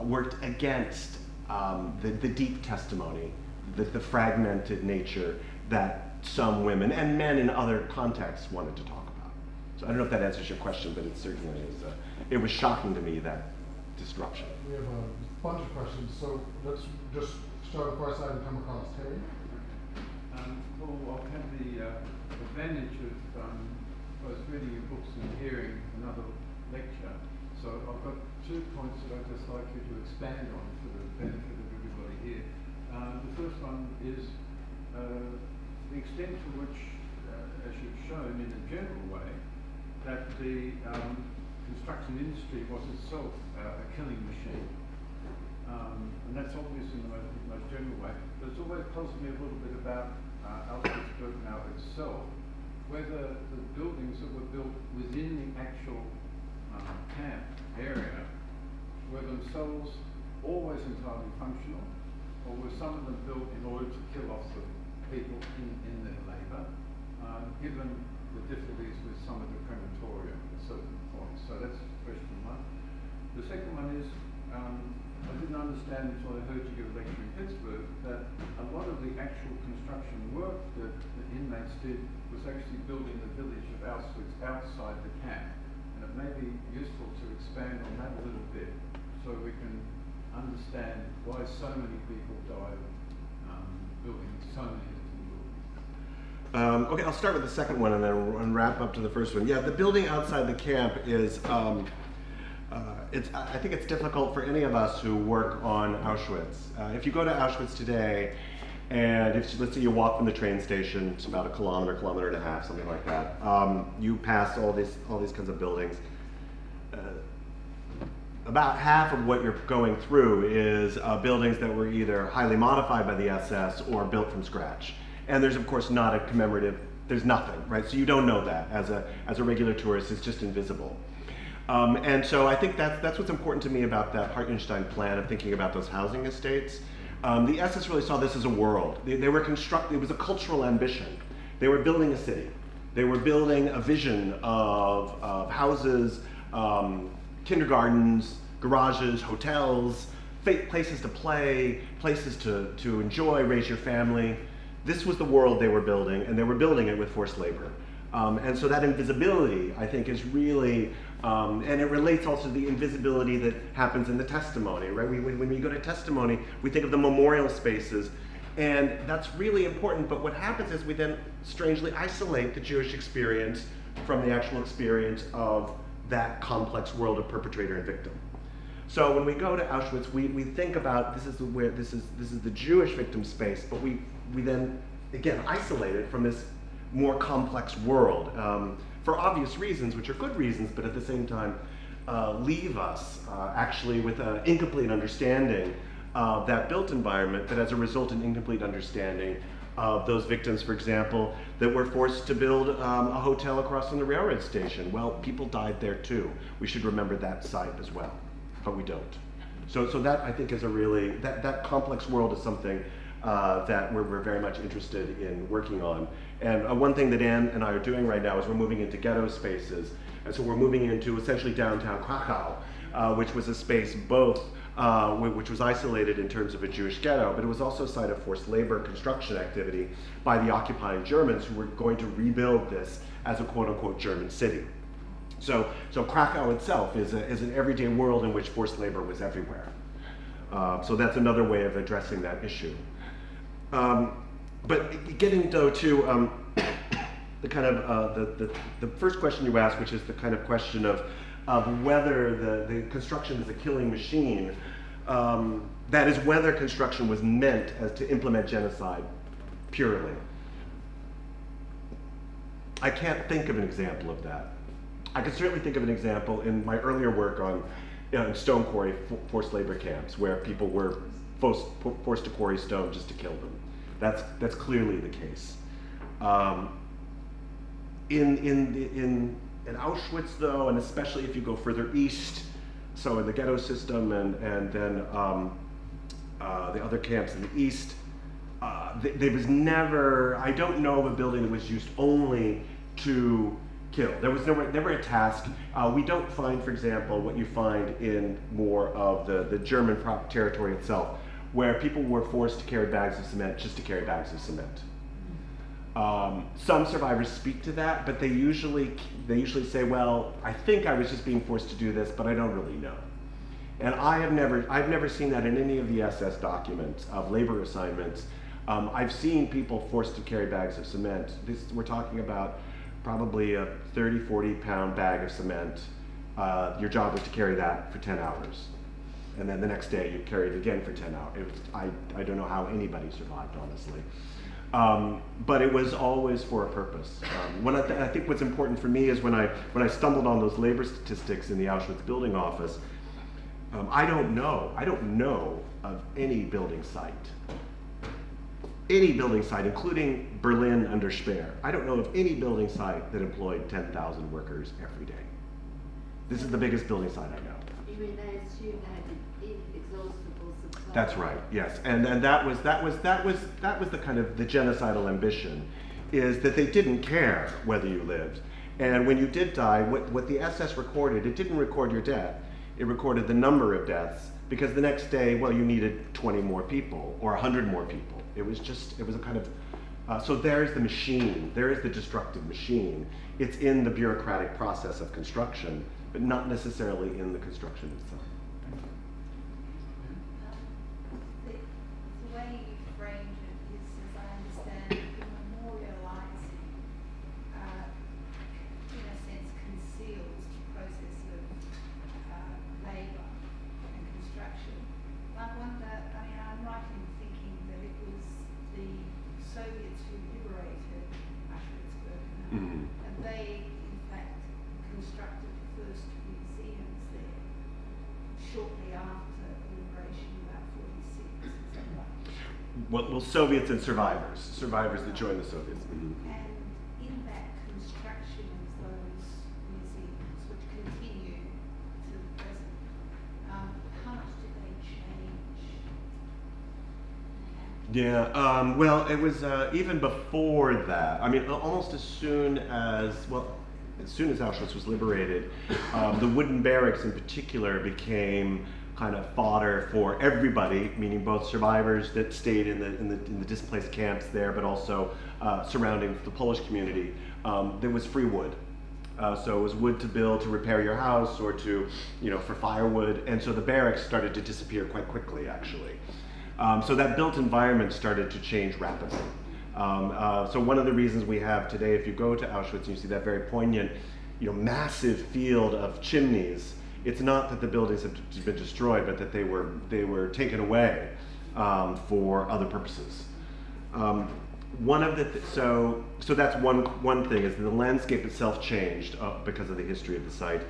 worked against the deep testimony, the fragmented nature that some women and men in other contexts wanted to talk about. So I don't know if that answers your question, but it certainly is. It was shocking to me, that disruption. We have a bunch of questions, so let's just start at the far side and come across. Terry? Well, I've had the advantage of both reading your books and hearing another lecture. So I've got 2 points that I'd just like you to expand on for the benefit of everybody here. The first one is the extent to which, as you've shown in a general way, that the construction industry was itself a killing machine. And that's obvious in the most general way. But it's always puzzled me a little bit about Auschwitz-Birkenau itself, whether the buildings that were built within the actual camp area were themselves always entirely functional, or were some of them built in order to kill off the people in their labour, given the difficulties with some of the crematorium at certain points. So that's question one. The second one is, I didn't understand until I heard you give a lecture in Pittsburgh that a lot of the actual construction work that the inmates did was actually building the village of Auschwitz outside the camp. And it may be useful to expand on that a little bit so we can understand why so many people died building so many different buildings. Okay, I'll start with the second one and then wrap up to the first one. Yeah, the building outside the camp is, I think it's difficult for any of us who work on Auschwitz. If you go to Auschwitz today, and let's say you walk from the train station, it's about a kilometer and a half, something like that. You pass all these kinds of buildings. About half of what you're going through is buildings that were either highly modified by the SS or built from scratch. And there's of course not a commemorative. There's nothing, right? So you don't know that as a regular tourist. It's just invisible. And so I think that's what's important to me about that Hartenstein plan of thinking about those housing estates, The SS really saw this as a world. They were it was a cultural ambition. They were building a city. They were building a vision of houses, kindergartens, garages, hotels, places to play, places to enjoy, raise your family. This was the world they were building, and they were building it with forced labor. And so that invisibility, I think, is really, and it relates also to the invisibility that happens in the testimony, right? When we go to testimony, we think of the memorial spaces, and that's really important, but what happens is we then strangely isolate the Jewish experience from the actual experience of that complex world of perpetrator and victim. So when we go to Auschwitz, we think about this is the Jewish victim space, but we then, again, isolate it from this more complex world for obvious reasons, which are good reasons, but at the same time leave us actually with an incomplete understanding of that built environment, that as a result an incomplete understanding of those victims, for example, that were forced to build a hotel across from the railroad station. Well, people died there too. We should remember that site as well, but we don't. So that, I think, is a really, that complex world is something that we're very much interested in working on. And one thing that Anne and I are doing right now is we're moving into ghetto spaces. And so we're moving into essentially downtown Krakow, which was a space both, which was isolated in terms of a Jewish ghetto, but it was also a site of forced labor construction activity by the occupying Germans who were going to rebuild this as a quote-unquote German city. So Krakow itself is an everyday world in which forced labor was everywhere. So that's another way of addressing that issue. But getting though to the kind of the first question you asked, which is the kind of question of whether the construction is a killing machine, that is whether construction was meant as to implement genocide purely. I can't think of an example of that. I can certainly think of an example in my earlier work on stone quarry forced labor camps, where people were forced to quarry stone just to kill them. That's clearly the case. In Auschwitz, though, and especially if you go further east, so in the ghetto system and then the other camps in the east, there was never, I don't know of a building that was used only to kill. There was never a task. We don't find, for example, what you find in more of the German territory itself, where people were forced to carry bags of cement just to carry bags of cement. Some survivors speak to that, but they usually say, well, I think I was just being forced to do this, but I don't really know. And I've never seen that in any of the SS documents of labor assignments. I've seen people forced to carry bags of cement. We're talking about probably a 30, 40 pound bag of cement. Your job was to carry that for 10 hours. And then the next day you carry it again for 10 hours. I don't know how anybody survived, honestly. But it was always for a purpose. I think what's important for me is when I stumbled on those labor statistics in the Auschwitz building office, I don't know of any building site, including Berlin under Speer. I don't know of any building site that employed 10,000 workers every day. This is the biggest building site I know. You mean they assumed they had an inexhaustible supply? That's right. Yes, and that was the kind of the genocidal ambition, is that they didn't care whether you lived, and when you did die, what the SS recorded, it didn't record your death. It recorded the number of deaths, because the next day, well, you needed 20 more people or 100 more people. It was a kind of so there's the machine. There is the destructive machine. It's in the bureaucratic process of construction, but not necessarily in the construction itself. The way you framed it is, as I understand, memorializing, in a sense, conceals the process of labour and construction. I wonder, I'm right in thinking that it was the Soviets who liberated Auschwitz-Birkenau, and they, in fact, constructed the first museums there shortly after the liberation, about 46. Is that right? Well, Soviets and survivors that joined the Soviets. And in that construction of those museums, which continue to the present, how much did they change Yeah, well, it was even before that. I mean, almost as soon as Auschwitz was liberated, the wooden barracks in particular became kind of fodder for everybody, meaning both survivors that stayed in the displaced camps there, but also surrounding the Polish community. There was free wood. So it was wood to build, to repair your house, or to, for firewood. And so the barracks started to disappear quite quickly, actually. So that built environment started to change rapidly. So one of the reasons we have today, if you go to Auschwitz and you see that very poignant, massive field of chimneys, it's not that the buildings have been destroyed, but that they were taken away for other purposes. One of the so that's one thing, is that the landscape itself changed because of the history of the site.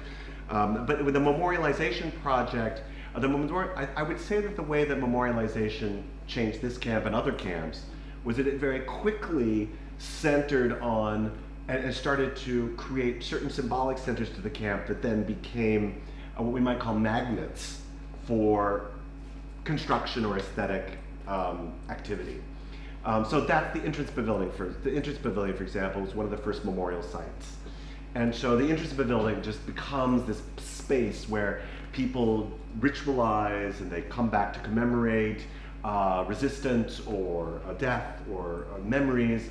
But with the memorialization project, I would say that the way that memorialization changed this camp and other camps was that it very quickly centered on and started to create certain symbolic centers to the camp that then became what we might call magnets for construction or aesthetic activity. So that's the entrance pavilion. The entrance pavilion, for example, was one of the first memorial sites. And so the entrance pavilion just becomes this space where people ritualize and they come back to commemorate resistance or death or memories.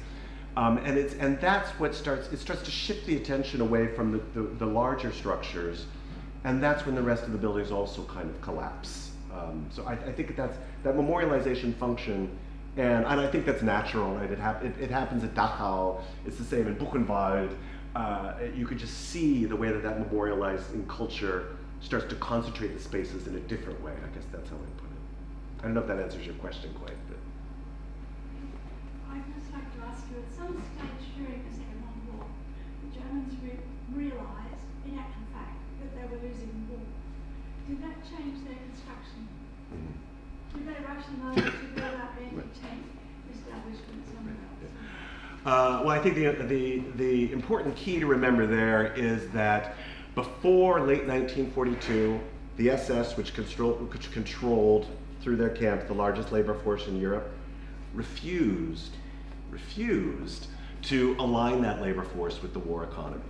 And that's what starts to shift the attention away from the larger structures. And that's when the rest of the buildings also kind of collapse. So I think that memorialization function, and I think that's natural, right? It happens at Dachau, it's the same in Buchenwald. You could just see the way that memorializing culture starts to concentrate the spaces in a different way. I guess that's how I put it. I don't know if that answers your question quite, but. I'd just like to ask you, at some stage during the Second World War, the Germans realised, in actual fact, that they were losing the war. Did that change their construction? Did they rationalise to build up anti-tank establishments somewhere else? Well, I think the important key to remember there is that before late 1942, the SS, which controlled through their camps the largest labor force in Europe, refused to align that labor force with the war economy.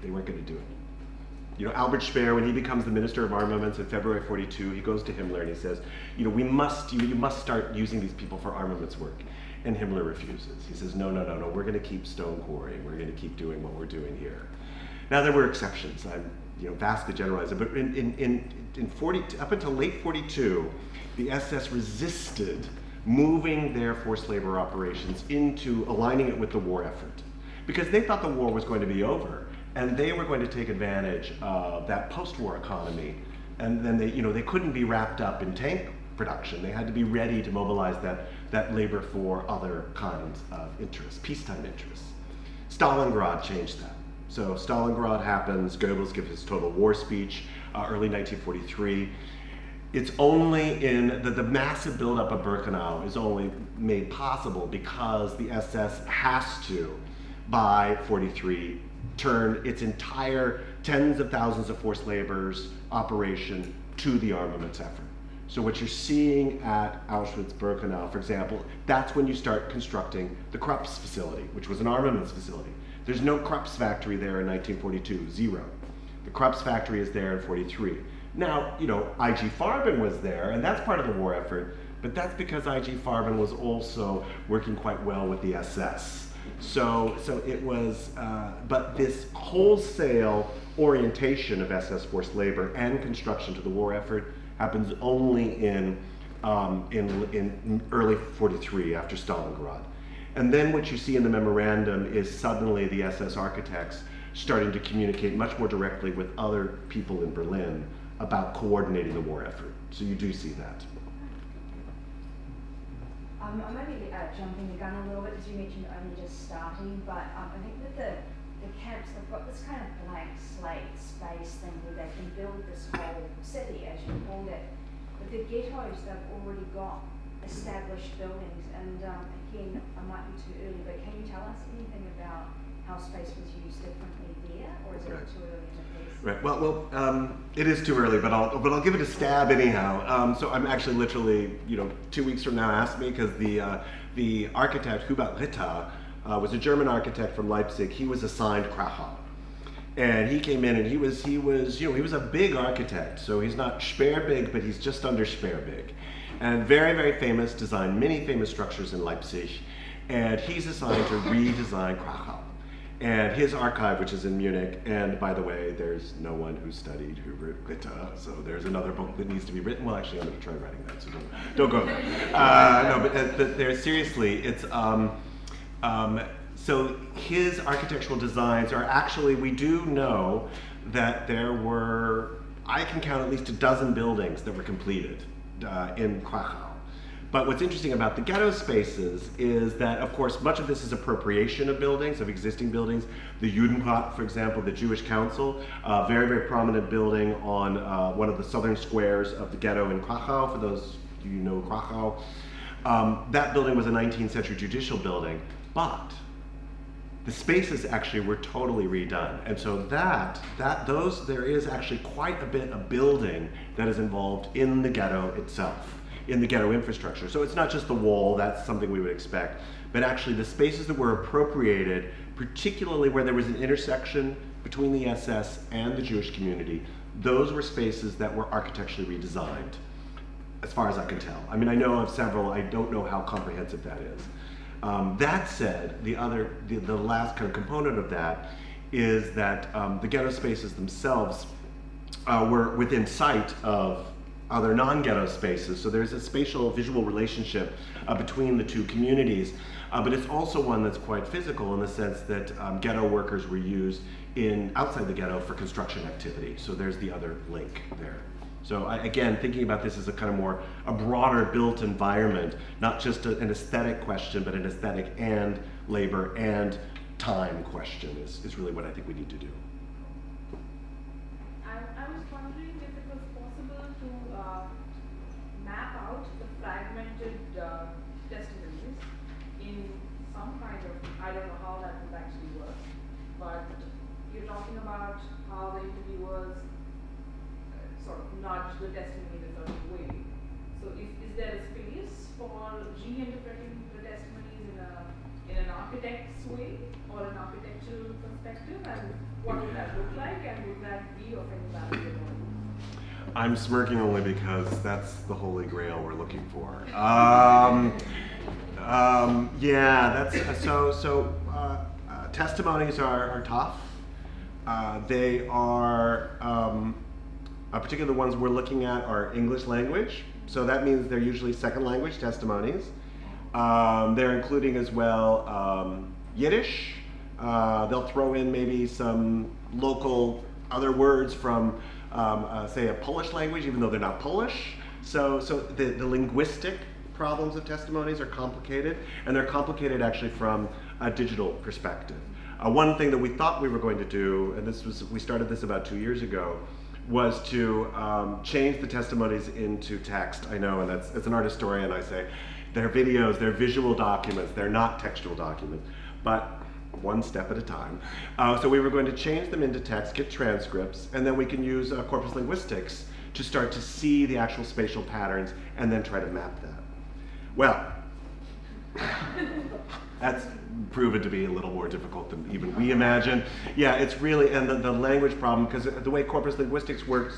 They weren't going to do it. Albert Speer, when he becomes the Minister of Armaments in February 42, he goes to Himmler and he says, you must start using these people for armaments work. And Himmler refuses. He says, no, we're going to keep stone quarrying. We're going to keep doing what we're doing here. Now, there were exceptions. I'm vastly generalizing, but up until late 42, the SS resisted moving their forced labor operations into aligning it with the war effort, because they thought the war was going to be over, and they were going to take advantage of that post-war economy, and then they couldn't be wrapped up in tank production. They had to be ready to mobilize that labor for other kinds of interests, peacetime interests. Stalingrad changed that. So Stalingrad happens, Goebbels gives his total war speech, early 1943. It's only in the massive buildup of Birkenau is only made possible because the SS has to, by 43, turn its entire tens of thousands of forced laborers operation to the armaments effort. So what you're seeing at Auschwitz-Birkenau, for example, that's when you start constructing the Krupp's facility, which was an armaments facility. There's no Krupp's factory there in 1942, zero. The Krupp's factory is there in 43. Now, IG Farben was there, and that's part of the war effort, but that's because IG Farben was also working quite well with the SS. So it was, but this wholesale orientation of SS forced labor and construction to the war effort happens only in early 43 after Stalingrad. And then what you see in the memorandum is suddenly the SS architects starting to communicate much more directly with other people in Berlin about coordinating the war effort. So you do see that. I might be jumping the gun a little bit because you mentioned only just starting, but I think that the camps, they've got this kind of blank slate space thing where they can build this whole city, as you called it. But the ghettos, they've already got established buildings, and again, I might be too early, but can you tell us anything about how space was used differently there, or is it Right. too early in the piece? Right. Well, it is too early, but I'll give it a stab anyhow. So I'm actually literally, 2 weeks from now, ask me, because the architect Hubert Ritter was a German architect from Leipzig. He was assigned Krakow, and he came in and he was a big architect. So he's not Speer big, but he's just under Speer big, and very, very famous, designed many famous structures in Leipzig, and he's assigned to redesign Krakow. And his archive, which is in Munich, and by the way, there's no one who studied Hubert Ritter, so there's another book that needs to be written. Well, actually, I'm going to try writing that, so don't go there. No, but there's seriously, it's so his architectural designs are actually, we do know that there were, I can count at least a dozen buildings that were completed in Krakow. But what's interesting about the ghetto spaces is that, of course, much of this is appropriation of buildings, of existing buildings. The Judenrat, for example, the Jewish Council, a very, very prominent building on one of the southern squares of the ghetto in Krakow, for those of you who know Krakow. That building was a 19th century judicial building, but the spaces actually were totally redone. And so there is actually quite a bit of building that is involved in the ghetto itself, in the ghetto infrastructure. So it's not just the wall, that's something we would expect, but actually the spaces that were appropriated, particularly where there was an intersection between the SS and the Jewish community, those were spaces that were architecturally redesigned, as far as I can tell. I mean, I know of several, I don't know how comprehensive that is. That said, the last kind of component of that is that the ghetto spaces themselves were within sight of other non-ghetto spaces. So there's a spatial visual relationship between the two communities, but it's also one that's quite physical in the sense that ghetto workers were used outside the ghetto for construction activity. So there's the other link there. So again, thinking about this as a broader built environment, not just an aesthetic question, but an aesthetic and labor and time question is really what I think we need to do. I was wondering if it was possible to map out the fragmented testimonies in some kind of, I don't know how that would actually work, but you're talking about how the interviewers sort of nudge the testimony in a certain way. So is there a space for reinterpreting the testimonies in an architect's way or an architectural perspective, and what would that look like, and would that be of any value at all? I'm smirking only because that's the holy grail we're looking for. Yeah, that's so. Testimonies are tough. They are, particularly the ones we're looking at are English language. So that means they're usually second language testimonies. They're including as well Yiddish. They'll throw in maybe some local other words from, say, a Polish language, even though they're not Polish. So the linguistic problems of testimonies are complicated, and they're complicated actually from a digital perspective. One thing that we thought we were going to do, and we started this about 2 years ago, was to change the testimonies into text. I know, and as an art historian, I say, they're videos, they're visual documents, they're not textual documents, but one step at a time. So we were going to change them into text, get transcripts, and then we can use corpus linguistics to start to see the actual spatial patterns and then try to map that. Well, that's proven to be a little more difficult than even we imagined. Yeah, it's really, and the language problem, because the way corpus linguistics works,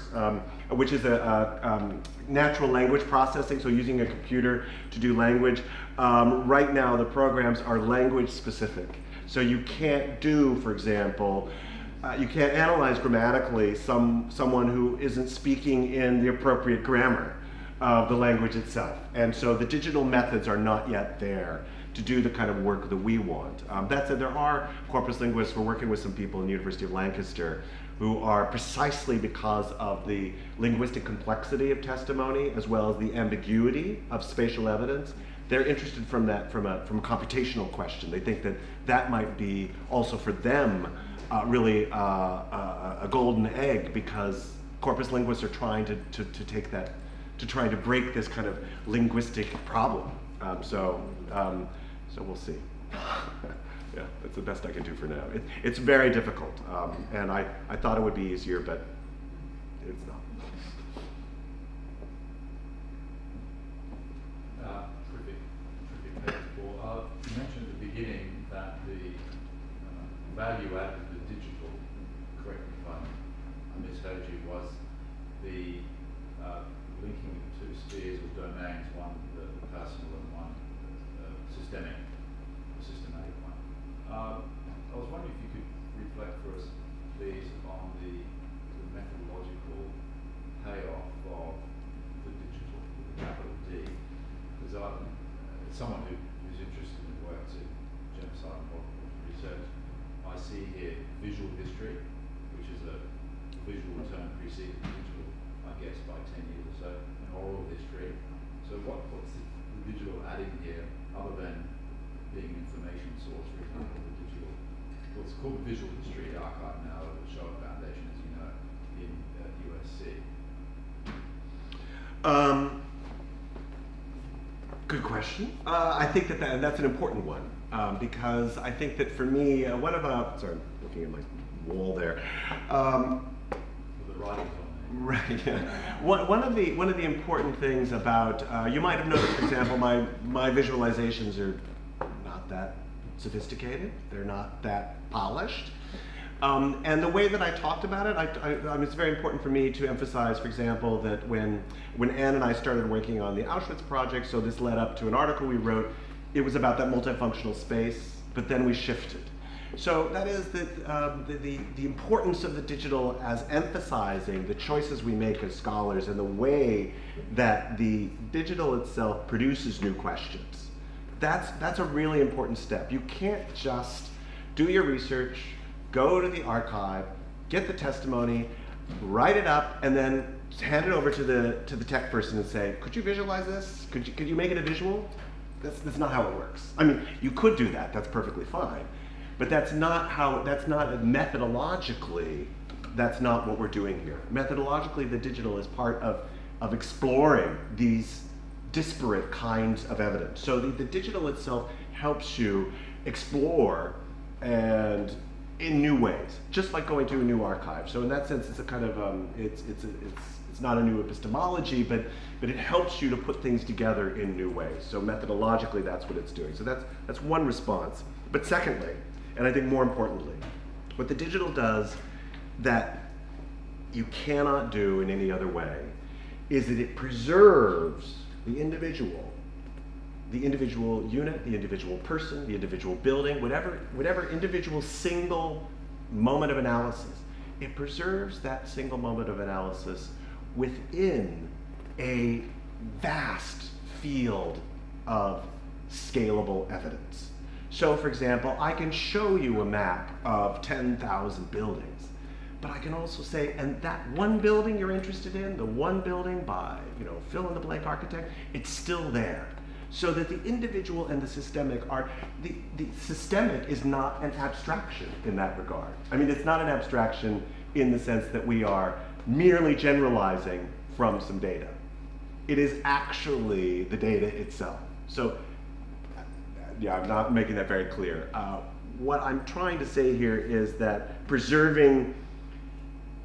which is a natural language processing, so using a computer to do language, right now the programs are language specific. So you can't do, for example, you can't analyze grammatically someone who isn't speaking in the appropriate grammar of the language itself. And so the digital methods are not yet there to do the kind of work that we want. That said, there are corpus linguists. We're working with some people in the University of Lancaster who are, precisely because of the linguistic complexity of testimony as well as the ambiguity of spatial evidence, they're interested from a computational question. They think that might be also for them really a golden egg, because corpus linguists are trying to take that, to try to break this kind of linguistic problem. So we'll see. Yeah, that's the best I can do for now. It's very difficult, and I thought it would be easier, but it's not. Terrific paper, Paul. You mentioned at the beginning that the value add of the digital, correct me if I misheard you, was the linking of two spheres or domains, one the personal and one systemic, or systematic one. I was wondering if you could reflect for us, please, on the methodological payoff of the digital, with the capital D. Because as someone who's interested in works in genocide and Holocaust research, I see here visual history, which is a visual term preceding digital, I guess, by 10 years or so, and oral history. So what's the digital adding here, other than being an information source, for example, the digital, what's called visual history archive now at the Shoah Foundation, as you know, in USC. Good question. I think that's an important one, because I think that for me, sorry, I'm looking at my wall there. The writing's on there. Right. Yeah. One of the important things about you might have noticed, for example, my visualizations are not that sophisticated. They're not that polished. And the way that I talked about it, it's very important for me to emphasize, for example, that when Anne and I started working on the Auschwitz project, so this led up to an article we wrote, it was about that multifunctional space, but then we shifted. So that is the importance of the digital as emphasizing the choices we make as scholars and the way that the digital itself produces new questions. That's a really important step. You can't just do your research, go to the archive, get the testimony, write it up, and then hand it over to the tech person and say, could you visualize this? Could you make it a visual? That's not how it works. I mean, you could do that, that's perfectly fine. But that's not methodologically, that's not what we're doing here. Methodologically, the digital is part of exploring these disparate kinds of evidence. So the digital itself helps you explore and in new ways, just like going to a new archive. So in that sense, it's a kind of it's not a new epistemology, but it helps you to put things together in new ways. So methodologically, that's what it's doing. So that's one response. But secondly, and I think more importantly, what the digital does that you cannot do in any other way is that it preserves the individual unit, the individual person, the individual building, whatever individual single moment of analysis. It preserves that single moment of analysis within a vast field of scalable evidence. So, for example, I can show you a map of 10,000 buildings, but I can also say, and that one building you're interested in, the one building by, fill-in-the-blank architect, it's still there. So that the individual and the systemic are, the systemic is not an abstraction in that regard. I mean, it's not an abstraction in the sense that we are merely generalizing from some data. It is actually the data itself. So, yeah, I'm not making that very clear. What I'm trying to say here is that preserving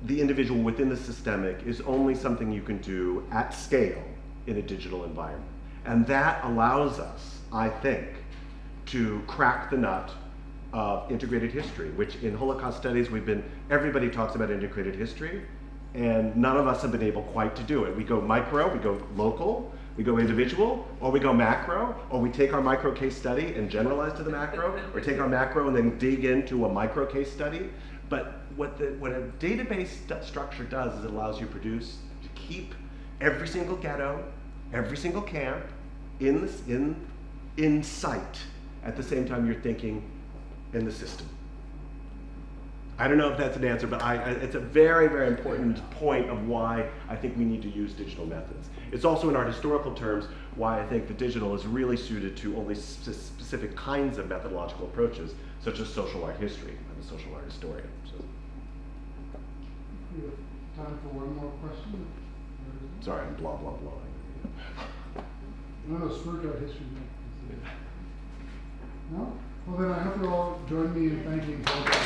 the individual within the systemic is only something you can do at scale in a digital environment. And that allows us, I think, to crack the nut of integrated history, which in Holocaust studies everybody talks about integrated history, and none of us have been able quite to do it. We go micro, we go local, we go individual, or we go macro, or we take our micro case study and generalize to the macro, or take our macro and then dig into a micro case study. But what a database structure does is it allows you to keep every single ghetto, every single camp in sight at the same time you're thinking in the system. I don't know if that's an answer, but it's a very, very important point of why I think we need to use digital methods. It's also in our historical terms why I think the digital is really suited to only specific kinds of methodological approaches, such as social art history. I'm a social art historian. So. We have time for one more question. Sorry, I'm blah, blah, blah. No, Spurgeon history. No? Well, then I hope you'll all join me in thanking Paul Jaskot.